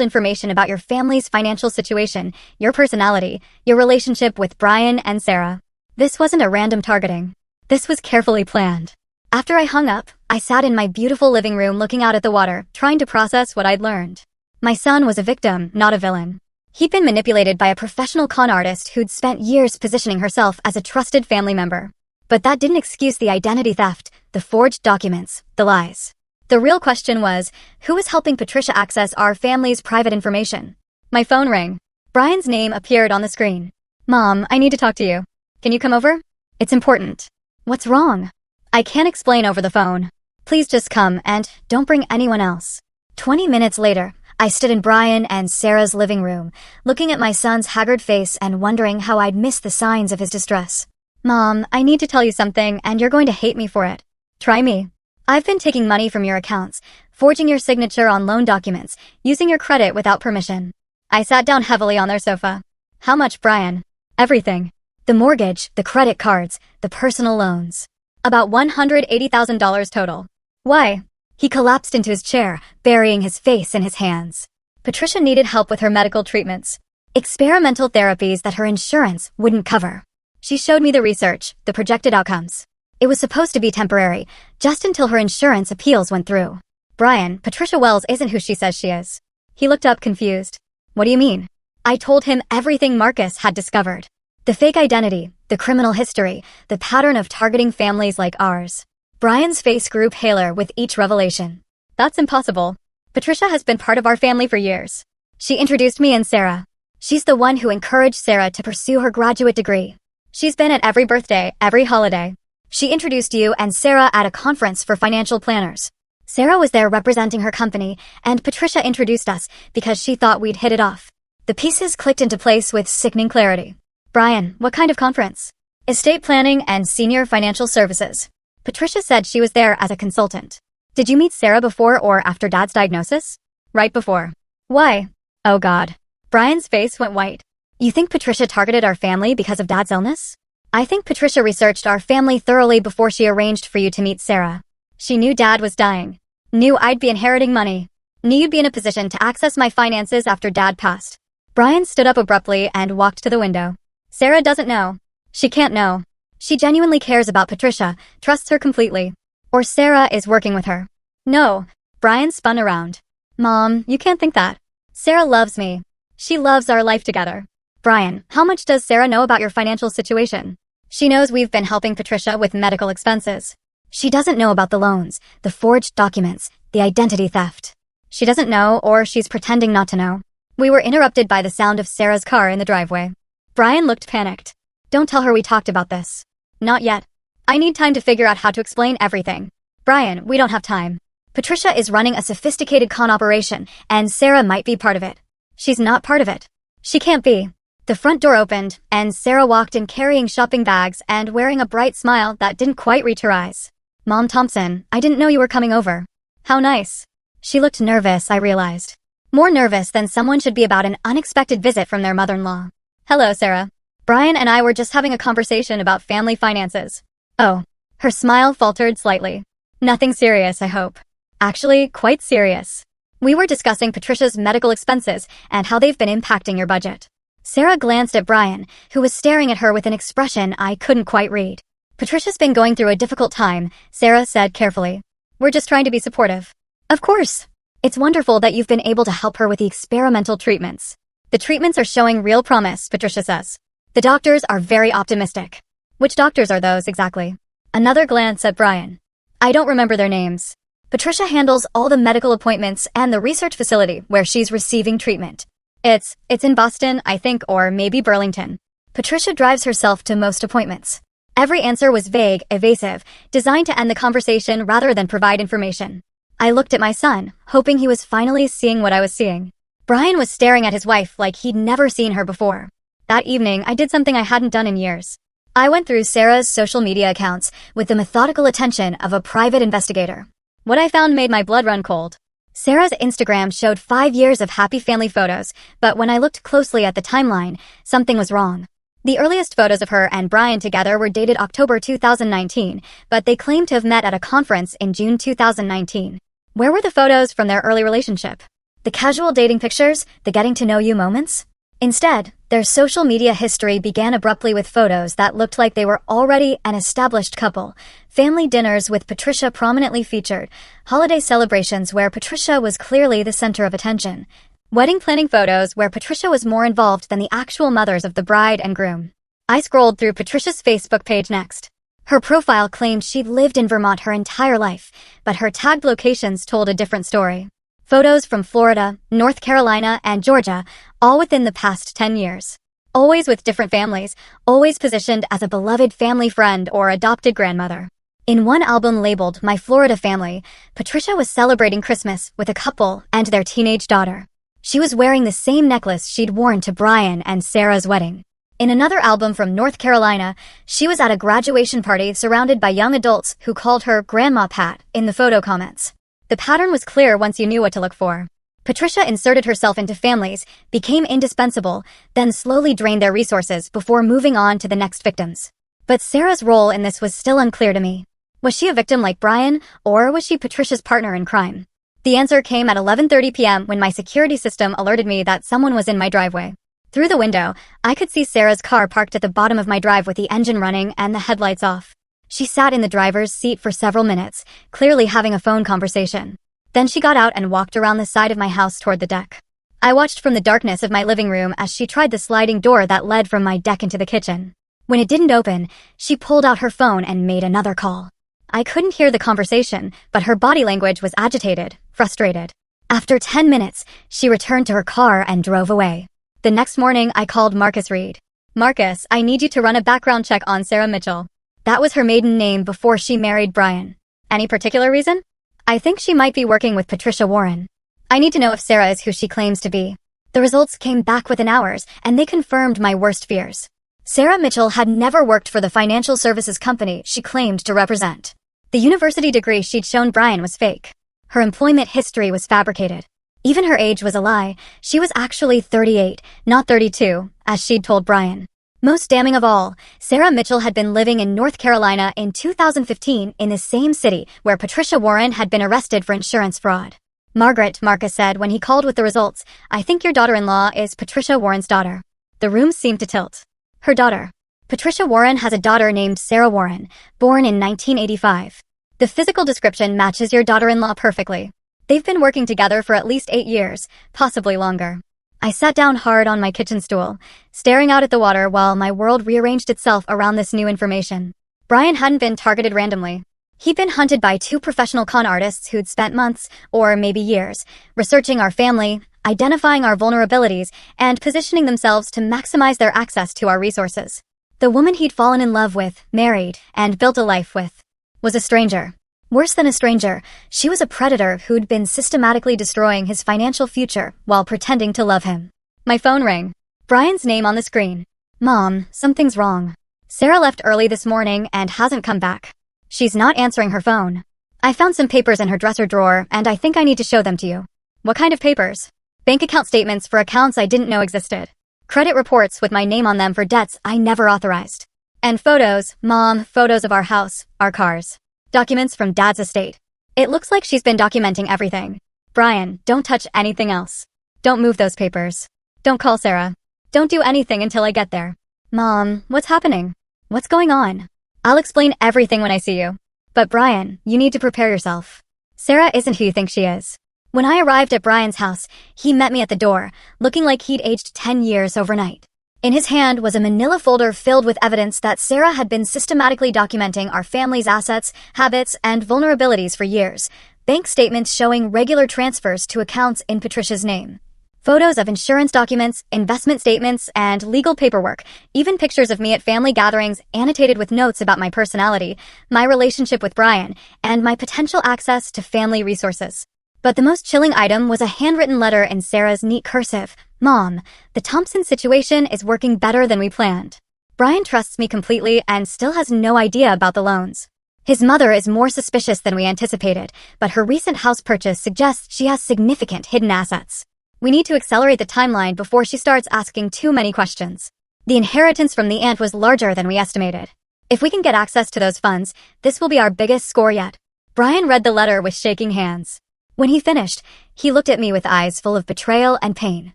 information about your family's financial situation, your personality, your relationship with Brian and Sarah. This wasn't a random targeting. This was carefully planned. After I hung up, I sat in my beautiful living room looking out at the water, trying to process what I'd learned. My son was a victim, not a villain. He'd been manipulated by a professional con artist who'd spent years positioning herself as a trusted family member. But that didn't excuse the identity theft, the forged documents, the lies. The real question was, who was helping Patricia access our family's private information? My phone rang. Brian's name appeared on the screen. Mom, I need to talk to you. Can you come over? It's important. What's wrong? I can't explain over the phone. Please just come and don't bring anyone else. 20 minutes later, I stood in Brian and Sarah's living room, looking at my son's haggard face and wondering how I'd missed the signs of his distress. Mom, I need to tell you something and you're going to hate me for it. Try me. I've been taking money from your accounts, forging your signature on loan documents, using your credit without permission. I sat down heavily on their sofa. How much, Brian? Everything. The mortgage, the credit cards, the personal loans. About $180,000 total. Why? He collapsed into his chair, burying his face in his hands. Patricia needed help with her medical treatments. Experimental therapies that her insurance wouldn't cover. She showed me the research, the projected outcomes. It was supposed to be temporary, just until her insurance appeals went through. Brian, Patricia Wells isn't who she says she is. He looked up confused. What do you mean? I told him everything Marcus had discovered. The fake identity, the criminal history, the pattern of targeting families like ours. Brian's face grew paler with each revelation. That's impossible. Patricia has been part of our family for years. She introduced me and Sarah. She's the one who encouraged Sarah to pursue her graduate degree. She's been at every birthday, every holiday. She introduced you and Sarah at a conference for financial planners. Sarah was there representing her company, and Patricia introduced us because she thought we'd hit it off. The pieces clicked into place with sickening clarity. Brian, what kind of conference? Estate planning and senior financial services. Patricia said she was there as a consultant. Did you meet Sarah before or after Dad's diagnosis? Right before. Why? Oh God. Brian's face went white. You think Patricia targeted our family because of Dad's illness? I think Patricia researched our family thoroughly before she arranged for you to meet Sarah. She knew Dad was dying. Knew I'd be inheriting money. Knew you'd be in a position to access my finances after Dad passed. Brian stood up abruptly and walked to the window. Sarah doesn't know. She can't know. She genuinely cares about Patricia, trusts her completely. Or Sarah is working with her. No. Brian spun around. Mom, you can't think that. Sarah loves me. She loves our life together. Brian, how much does Sarah know about your financial situation? She knows we've been helping Patricia with medical expenses. She doesn't know about the loans, the forged documents, the identity theft. She doesn't know, or she's pretending not to know. We were interrupted by the sound of Sarah's car in the driveway. Brian looked panicked. Don't tell her we talked about this. Not yet. I need time to figure out how to explain everything. Brian, we don't have time. Patricia is running a sophisticated con operation, and Sarah might be part of it. She's not part of it. She can't be. The front door opened, and Sarah walked in carrying shopping bags and wearing a bright smile that didn't quite reach her eyes. Mom Thompson, I didn't know you were coming over. How nice. She looked nervous, I realized. More nervous than someone should be about an unexpected visit from their mother-in-law. Hello, Sarah. Brian and I were just having a conversation about family finances. Oh. Her smile faltered slightly. Nothing serious, I hope. Actually, quite serious. We were discussing Patricia's medical expenses and how they've been impacting your budget. Sarah glanced at Brian, who was staring at her with an expression I couldn't quite read. Patricia's been going through a difficult time, Sarah said carefully. We're just trying to be supportive. Of course. It's wonderful that you've been able to help her with the experimental treatments. The treatments are showing real promise, Patricia says. The doctors are very optimistic. Which doctors are those exactly? Another glance at Brian. I don't remember their names. Patricia handles all the medical appointments and the research facility where she's receiving treatment. It's in Boston, I think, or maybe Burlington. Patricia drives herself to most appointments. Every answer was vague, evasive, designed to end the conversation rather than provide information. I looked at my son, hoping he was finally seeing what I was seeing. Brian was staring at his wife like he'd never seen her before. That evening, I did something I hadn't done in years. I went through Sarah's social media accounts with the methodical attention of a private investigator. What I found made my blood run cold. Sarah's Instagram showed 5 years of happy family photos, but when I looked closely at the timeline, something was wrong. The earliest photos of her and Brian together were dated October 2019, but they claimed to have met at a conference in June 2019. Where were the photos from their early relationship? The casual dating pictures, the getting-to-know-you moments? Instead, their social media history began abruptly with photos that looked like they were already an established couple, family dinners with Patricia prominently featured, holiday celebrations where Patricia was clearly the center of attention, wedding planning photos where Patricia was more involved than the actual mothers of the bride and groom. I scrolled through Patricia's Facebook page next. Her profile claimed she'd lived in Vermont her entire life, but her tagged locations told a different story. Photos from Florida, North Carolina, and Georgia, all within the past 10 years. Always with different families, always positioned as a beloved family friend or adopted grandmother. In one album labeled My Florida Family, Patricia was celebrating Christmas with a couple and their teenage daughter. She was wearing the same necklace she'd worn to Brian and Sarah's wedding. In another album from North Carolina, she was at a graduation party surrounded by young adults who called her Grandma Pat in the photo comments. The pattern was clear once you knew what to look for. Patricia inserted herself into families, became indispensable, then slowly drained their resources before moving on to the next victims. But Sarah's role in this was still unclear to me. Was she a victim like Brian, or was she Patricia's partner in crime? The answer came at 11:30 p.m. when my security system alerted me that someone was in my driveway. Through the window, I could see Sarah's car parked at the bottom of my drive with the engine running and the headlights off. She sat in the driver's seat for several minutes, clearly having a phone conversation. Then she got out and walked around the side of my house toward the deck. I watched from the darkness of my living room as she tried the sliding door that led from my deck into the kitchen. When it didn't open, she pulled out her phone and made another call. I couldn't hear the conversation, but her body language was agitated, frustrated. After 10 minutes, she returned to her car and drove away. The next morning, I called Marcus Reed. Marcus, I need you to run a background check on Sarah Mitchell. That was her maiden name before she married Brian. Any particular reason? I think she might be working with Patricia Warren. I need to know if Sarah is who she claims to be. The results came back within hours, and they confirmed my worst fears. Sarah Mitchell had never worked for the financial services company she claimed to represent. The university degree she'd shown Brian was fake. Her employment history was fabricated. Even her age was a lie. She was actually 38, not 32, as she'd told Brian. Most damning of all, Sarah Mitchell had been living in North Carolina in 2015 in the same city where Patricia Warren had been arrested for insurance fraud. Margaret, Marcus said when he called with the results, I think your daughter-in-law is Patricia Warren's daughter. The room seemed to tilt. Her daughter. Patricia Warren has a daughter named Sarah Warren, born in 1985. The physical description matches your daughter-in-law perfectly. They've been working together for at least 8 years, possibly longer. I sat down hard on my kitchen stool, staring out at the water while my world rearranged itself around this new information. Brian hadn't been targeted randomly. He'd been hunted by 2 professional con artists who'd spent months, or maybe years, researching our family, identifying our vulnerabilities, and positioning themselves to maximize their access to our resources. The woman he'd fallen in love with, married, and built a life with, was a stranger. Worse than a stranger, she was a predator who'd been systematically destroying his financial future while pretending to love him. My phone rang. Brian's name on the screen. Mom, something's wrong. Sarah left early this morning and hasn't come back. She's not answering her phone. I found some papers in her dresser drawer and I think I need to show them to you. What kind of papers? Bank account statements for accounts I didn't know existed. Credit reports with my name on them for debts I never authorized. And photos, Mom, photos of our house, our cars. Documents from Dad's estate. It looks like she's been documenting everything. Brian, don't touch anything else. Don't move those papers. Don't call Sarah. Don't do anything until I get there. Mom, what's happening? What's going on? I'll explain everything when I see you. But Brian, you need to prepare yourself. Sarah isn't who you think she is. When I arrived at Brian's house, he met me at the door, looking like he'd aged 10 years overnight. In his hand was a manila folder filled with evidence that Sarah had been systematically documenting our family's assets, habits, and vulnerabilities for years. Bank statements showing regular transfers to accounts in Patricia's name. Photos of insurance documents, investment statements, and legal paperwork, even pictures of me at family gatherings annotated with notes about my personality, my relationship with Brian, and my potential access to family resources. But the most chilling item was a handwritten letter in Sarah's neat cursive. Mom, the Thompson situation is working better than we planned. Brian trusts me completely and still has no idea about the loans. His mother is more suspicious than we anticipated, but her recent house purchase suggests she has significant hidden assets. We need to accelerate the timeline before she starts asking too many questions. The inheritance from the aunt was larger than we estimated. If we can get access to those funds, this will be our biggest score yet. Brian read the letter with shaking hands. When he finished, he looked at me with eyes full of betrayal and pain.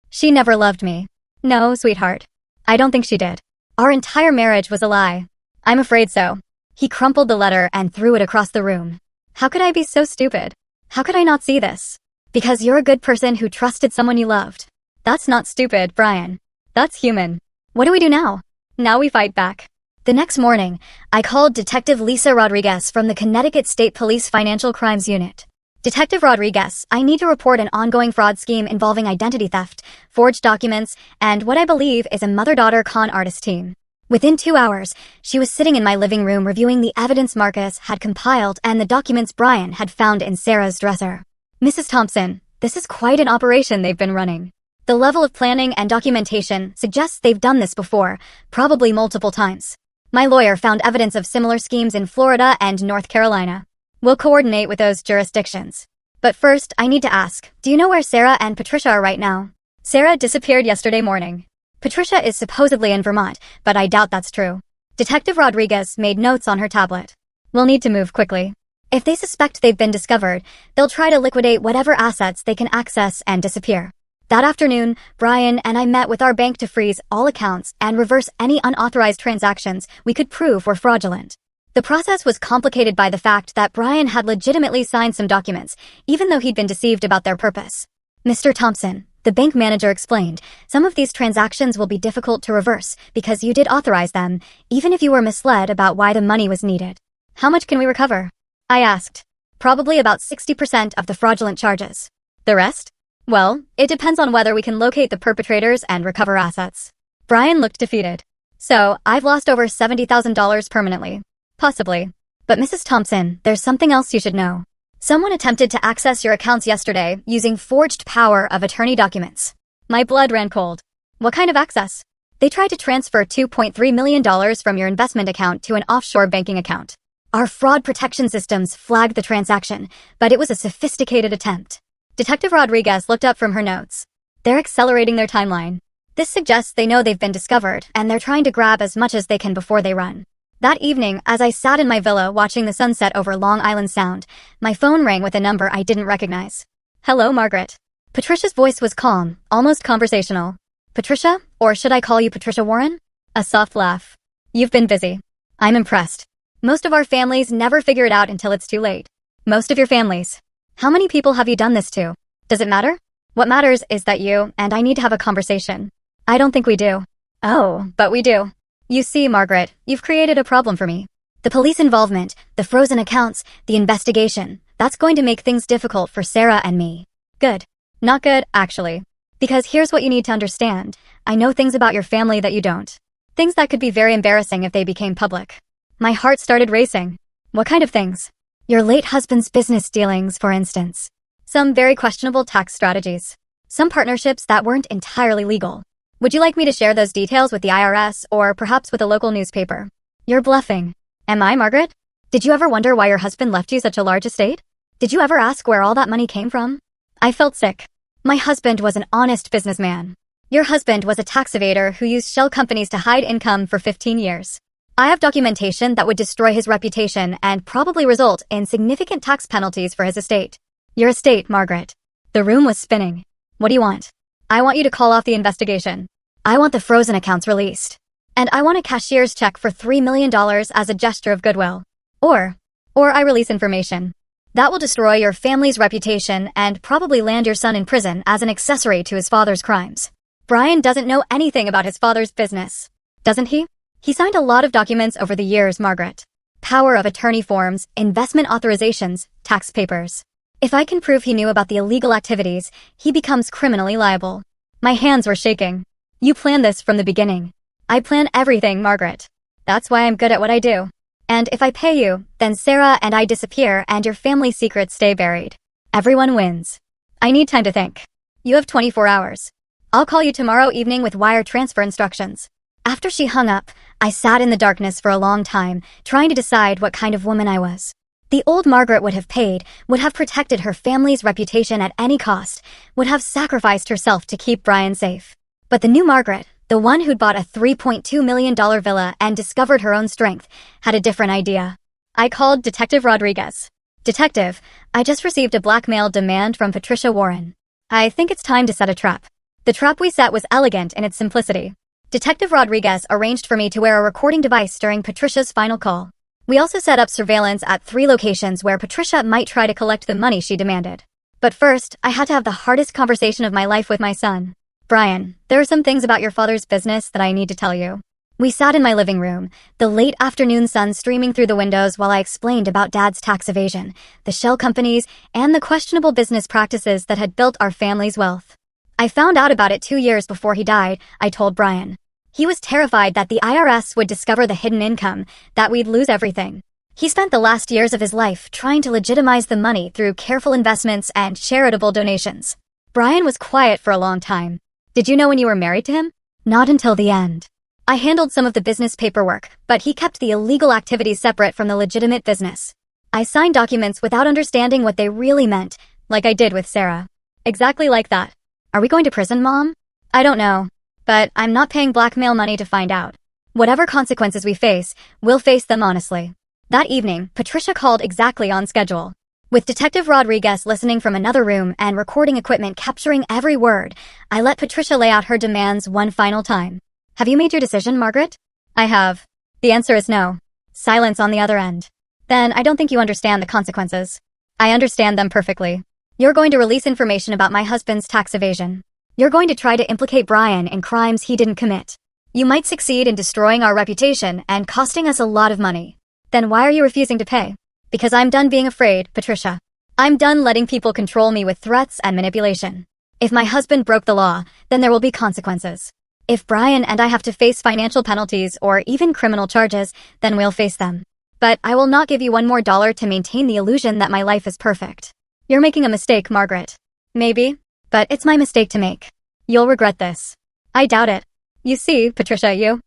She never loved me. No, sweetheart. I don't think she did. Our entire marriage was a lie. I'm afraid so. He crumpled the letter and threw it across the room. How could I be so stupid? How could I not see this? Because you're a good person who trusted someone you loved. That's not stupid, Brian. That's human. What do we do now? Now we fight back. The next morning, I called Detective Lisa Rodriguez from the Connecticut State Police Financial Crimes Unit. Detective Rodriguez, I need to report an ongoing fraud scheme involving identity theft, forged documents, and what I believe is a mother-daughter con artist team. Within 2 hours, she was sitting in my living room reviewing the evidence Marcus had compiled and the documents Brian had found in Sarah's dresser. Mrs. Thompson, this is quite an operation they've been running. The level of planning and documentation suggests they've done this before, probably multiple times. My lawyer found evidence of similar schemes in Florida and North Carolina. We'll coordinate with those jurisdictions. But first, I need to ask, do you know where Sarah and Patricia are right now? Sarah disappeared yesterday morning. Patricia is supposedly in Vermont, but I doubt that's true. Detective Rodriguez made notes on her tablet. We'll need to move quickly. If they suspect they've been discovered, they'll try to liquidate whatever assets they can access and disappear. That afternoon, Brian and I met with our bank to freeze all accounts and reverse any unauthorized transactions we could prove were fraudulent. The process was complicated by the fact that Brian had legitimately signed some documents, even though he'd been deceived about their purpose. Mr. Thompson, the bank manager explained, some of these transactions will be difficult to reverse because you did authorize them, even if you were misled about why the money was needed. How much can we recover? I asked. Probably about 60% of the fraudulent charges. The rest? Well, it depends on whether we can locate the perpetrators and recover assets. Brian looked defeated. So, I've lost over $70,000 permanently. Possibly. But Mrs. Thompson, there's something else you should know. Someone attempted to access your accounts yesterday using forged power of attorney documents. My blood ran cold. What kind of access? They tried to transfer $2.3 million from your investment account to an offshore banking account. Our fraud protection systems flagged the transaction, but it was a sophisticated attempt. Detective Rodriguez looked up from her notes. They're accelerating their timeline. This suggests they know they've been discovered, and they're trying to grab as much as they can before they run. That evening, as I sat in my villa watching the sunset over Long Island Sound, my phone rang with a number I didn't recognize. Hello, Margaret. Patricia's voice was calm, almost conversational. Patricia? Or should I call you Patricia Warren? A soft laugh. You've been busy. I'm impressed. Most of our families never figure it out until it's too late. Most of your families. How many people have you done this to? Does it matter? What matters is that you and I need to have a conversation. I don't think we do. Oh, but we do. You see, Margaret, you've created a problem for me. The police involvement, the frozen accounts, the investigation, that's going to make things difficult for Sarah and me. Good. Not good, actually. Because here's what you need to understand. I know things about your family that you don't. Things that could be very embarrassing if they became public. My heart started racing. What kind of things? Your late husband's business dealings, for instance. Some very questionable tax strategies. Some partnerships that weren't entirely legal. Would you like me to share those details with the IRS or perhaps with a local newspaper? You're bluffing. Am I, Margaret? Did you ever wonder why your husband left you such a large estate? Did you ever ask where all that money came from? I felt sick. My husband was an honest businessman. Your husband was a tax evader who used shell companies to hide income for 15 years. I have documentation that would destroy his reputation and probably result in significant tax penalties for his estate. Your estate, Margaret. The room was spinning. What do you want? I want you to call off the investigation. I want the frozen accounts released. And I want a cashier's check for $3 million as a gesture of goodwill. Or I release information. That will destroy your family's reputation and probably land your son in prison as an accessory to his father's crimes. Brian doesn't know anything about his father's business, doesn't he? He signed a lot of documents over the years, Margaret. Power of attorney forms, investment authorizations, tax papers. If I can prove he knew about the illegal activities, he becomes criminally liable. My hands were shaking. You planned this from the beginning. I plan everything, Margaret. That's why I'm good at what I do. And if I pay you, then Sarah and I disappear and your family secrets stay buried. Everyone wins. I need time to think. You have 24 hours. I'll call you tomorrow evening with wire transfer instructions. After she hung up, I sat in the darkness for a long time, trying to decide what kind of woman I was. The old Margaret would have paid, would have protected her family's reputation at any cost, would have sacrificed herself to keep Brian safe. But the new Margaret, the one who'd bought a $3.2 million villa and discovered her own strength, had a different idea. I called Detective Rodriguez. Detective, I just received a blackmail demand from Patricia Warren. I think it's time to set a trap. The trap we set was elegant in its simplicity. Detective Rodriguez arranged for me to wear a recording device during Patricia's final call. We also set up surveillance at 3 locations where Patricia might try to collect the money she demanded. But first, I had to have the hardest conversation of my life with my son. Brian, there are some things about your father's business that I need to tell you. We sat in my living room, the late afternoon sun streaming through the windows while I explained about Dad's tax evasion, the shell companies, and the questionable business practices that had built our family's wealth. I found out about it 2 years before he died, I told Brian. He was terrified that the IRS would discover the hidden income, that we'd lose everything. He spent the last years of his life trying to legitimize the money through careful investments and charitable donations. Brian was quiet for a long time. Did you know when you were married to him? Not until the end. I handled some of the business paperwork, but he kept the illegal activities separate from the legitimate business. I signed documents without understanding what they really meant, like I did with Sarah. Exactly like that. Are we going to prison, Mom? I don't know. But I'm not paying blackmail money to find out. Whatever consequences we face, we'll face them honestly. That evening, Patricia called exactly on schedule. With Detective Rodriguez listening from another room and recording equipment capturing every word, I let Patricia lay out her demands one final time. Have you made your decision, Margaret? I have. The answer is no. Silence on the other end. Then I don't think you understand the consequences. I understand them perfectly. You're going to release information about my husband's tax evasion. You're going to try to implicate Brian in crimes he didn't commit. You might succeed in destroying our reputation and costing us a lot of money. Then why are you refusing to pay? Because I'm done being afraid, Patricia. I'm done letting people control me with threats and manipulation. If my husband broke the law, then there will be consequences. If Brian and I have to face financial penalties or even criminal charges, then we'll face them. But I will not give you $1 more to maintain the illusion that my life is perfect. You're making a mistake, Margaret. Maybe, but it's my mistake to make. You'll regret this. I doubt it. You see, Patricia, you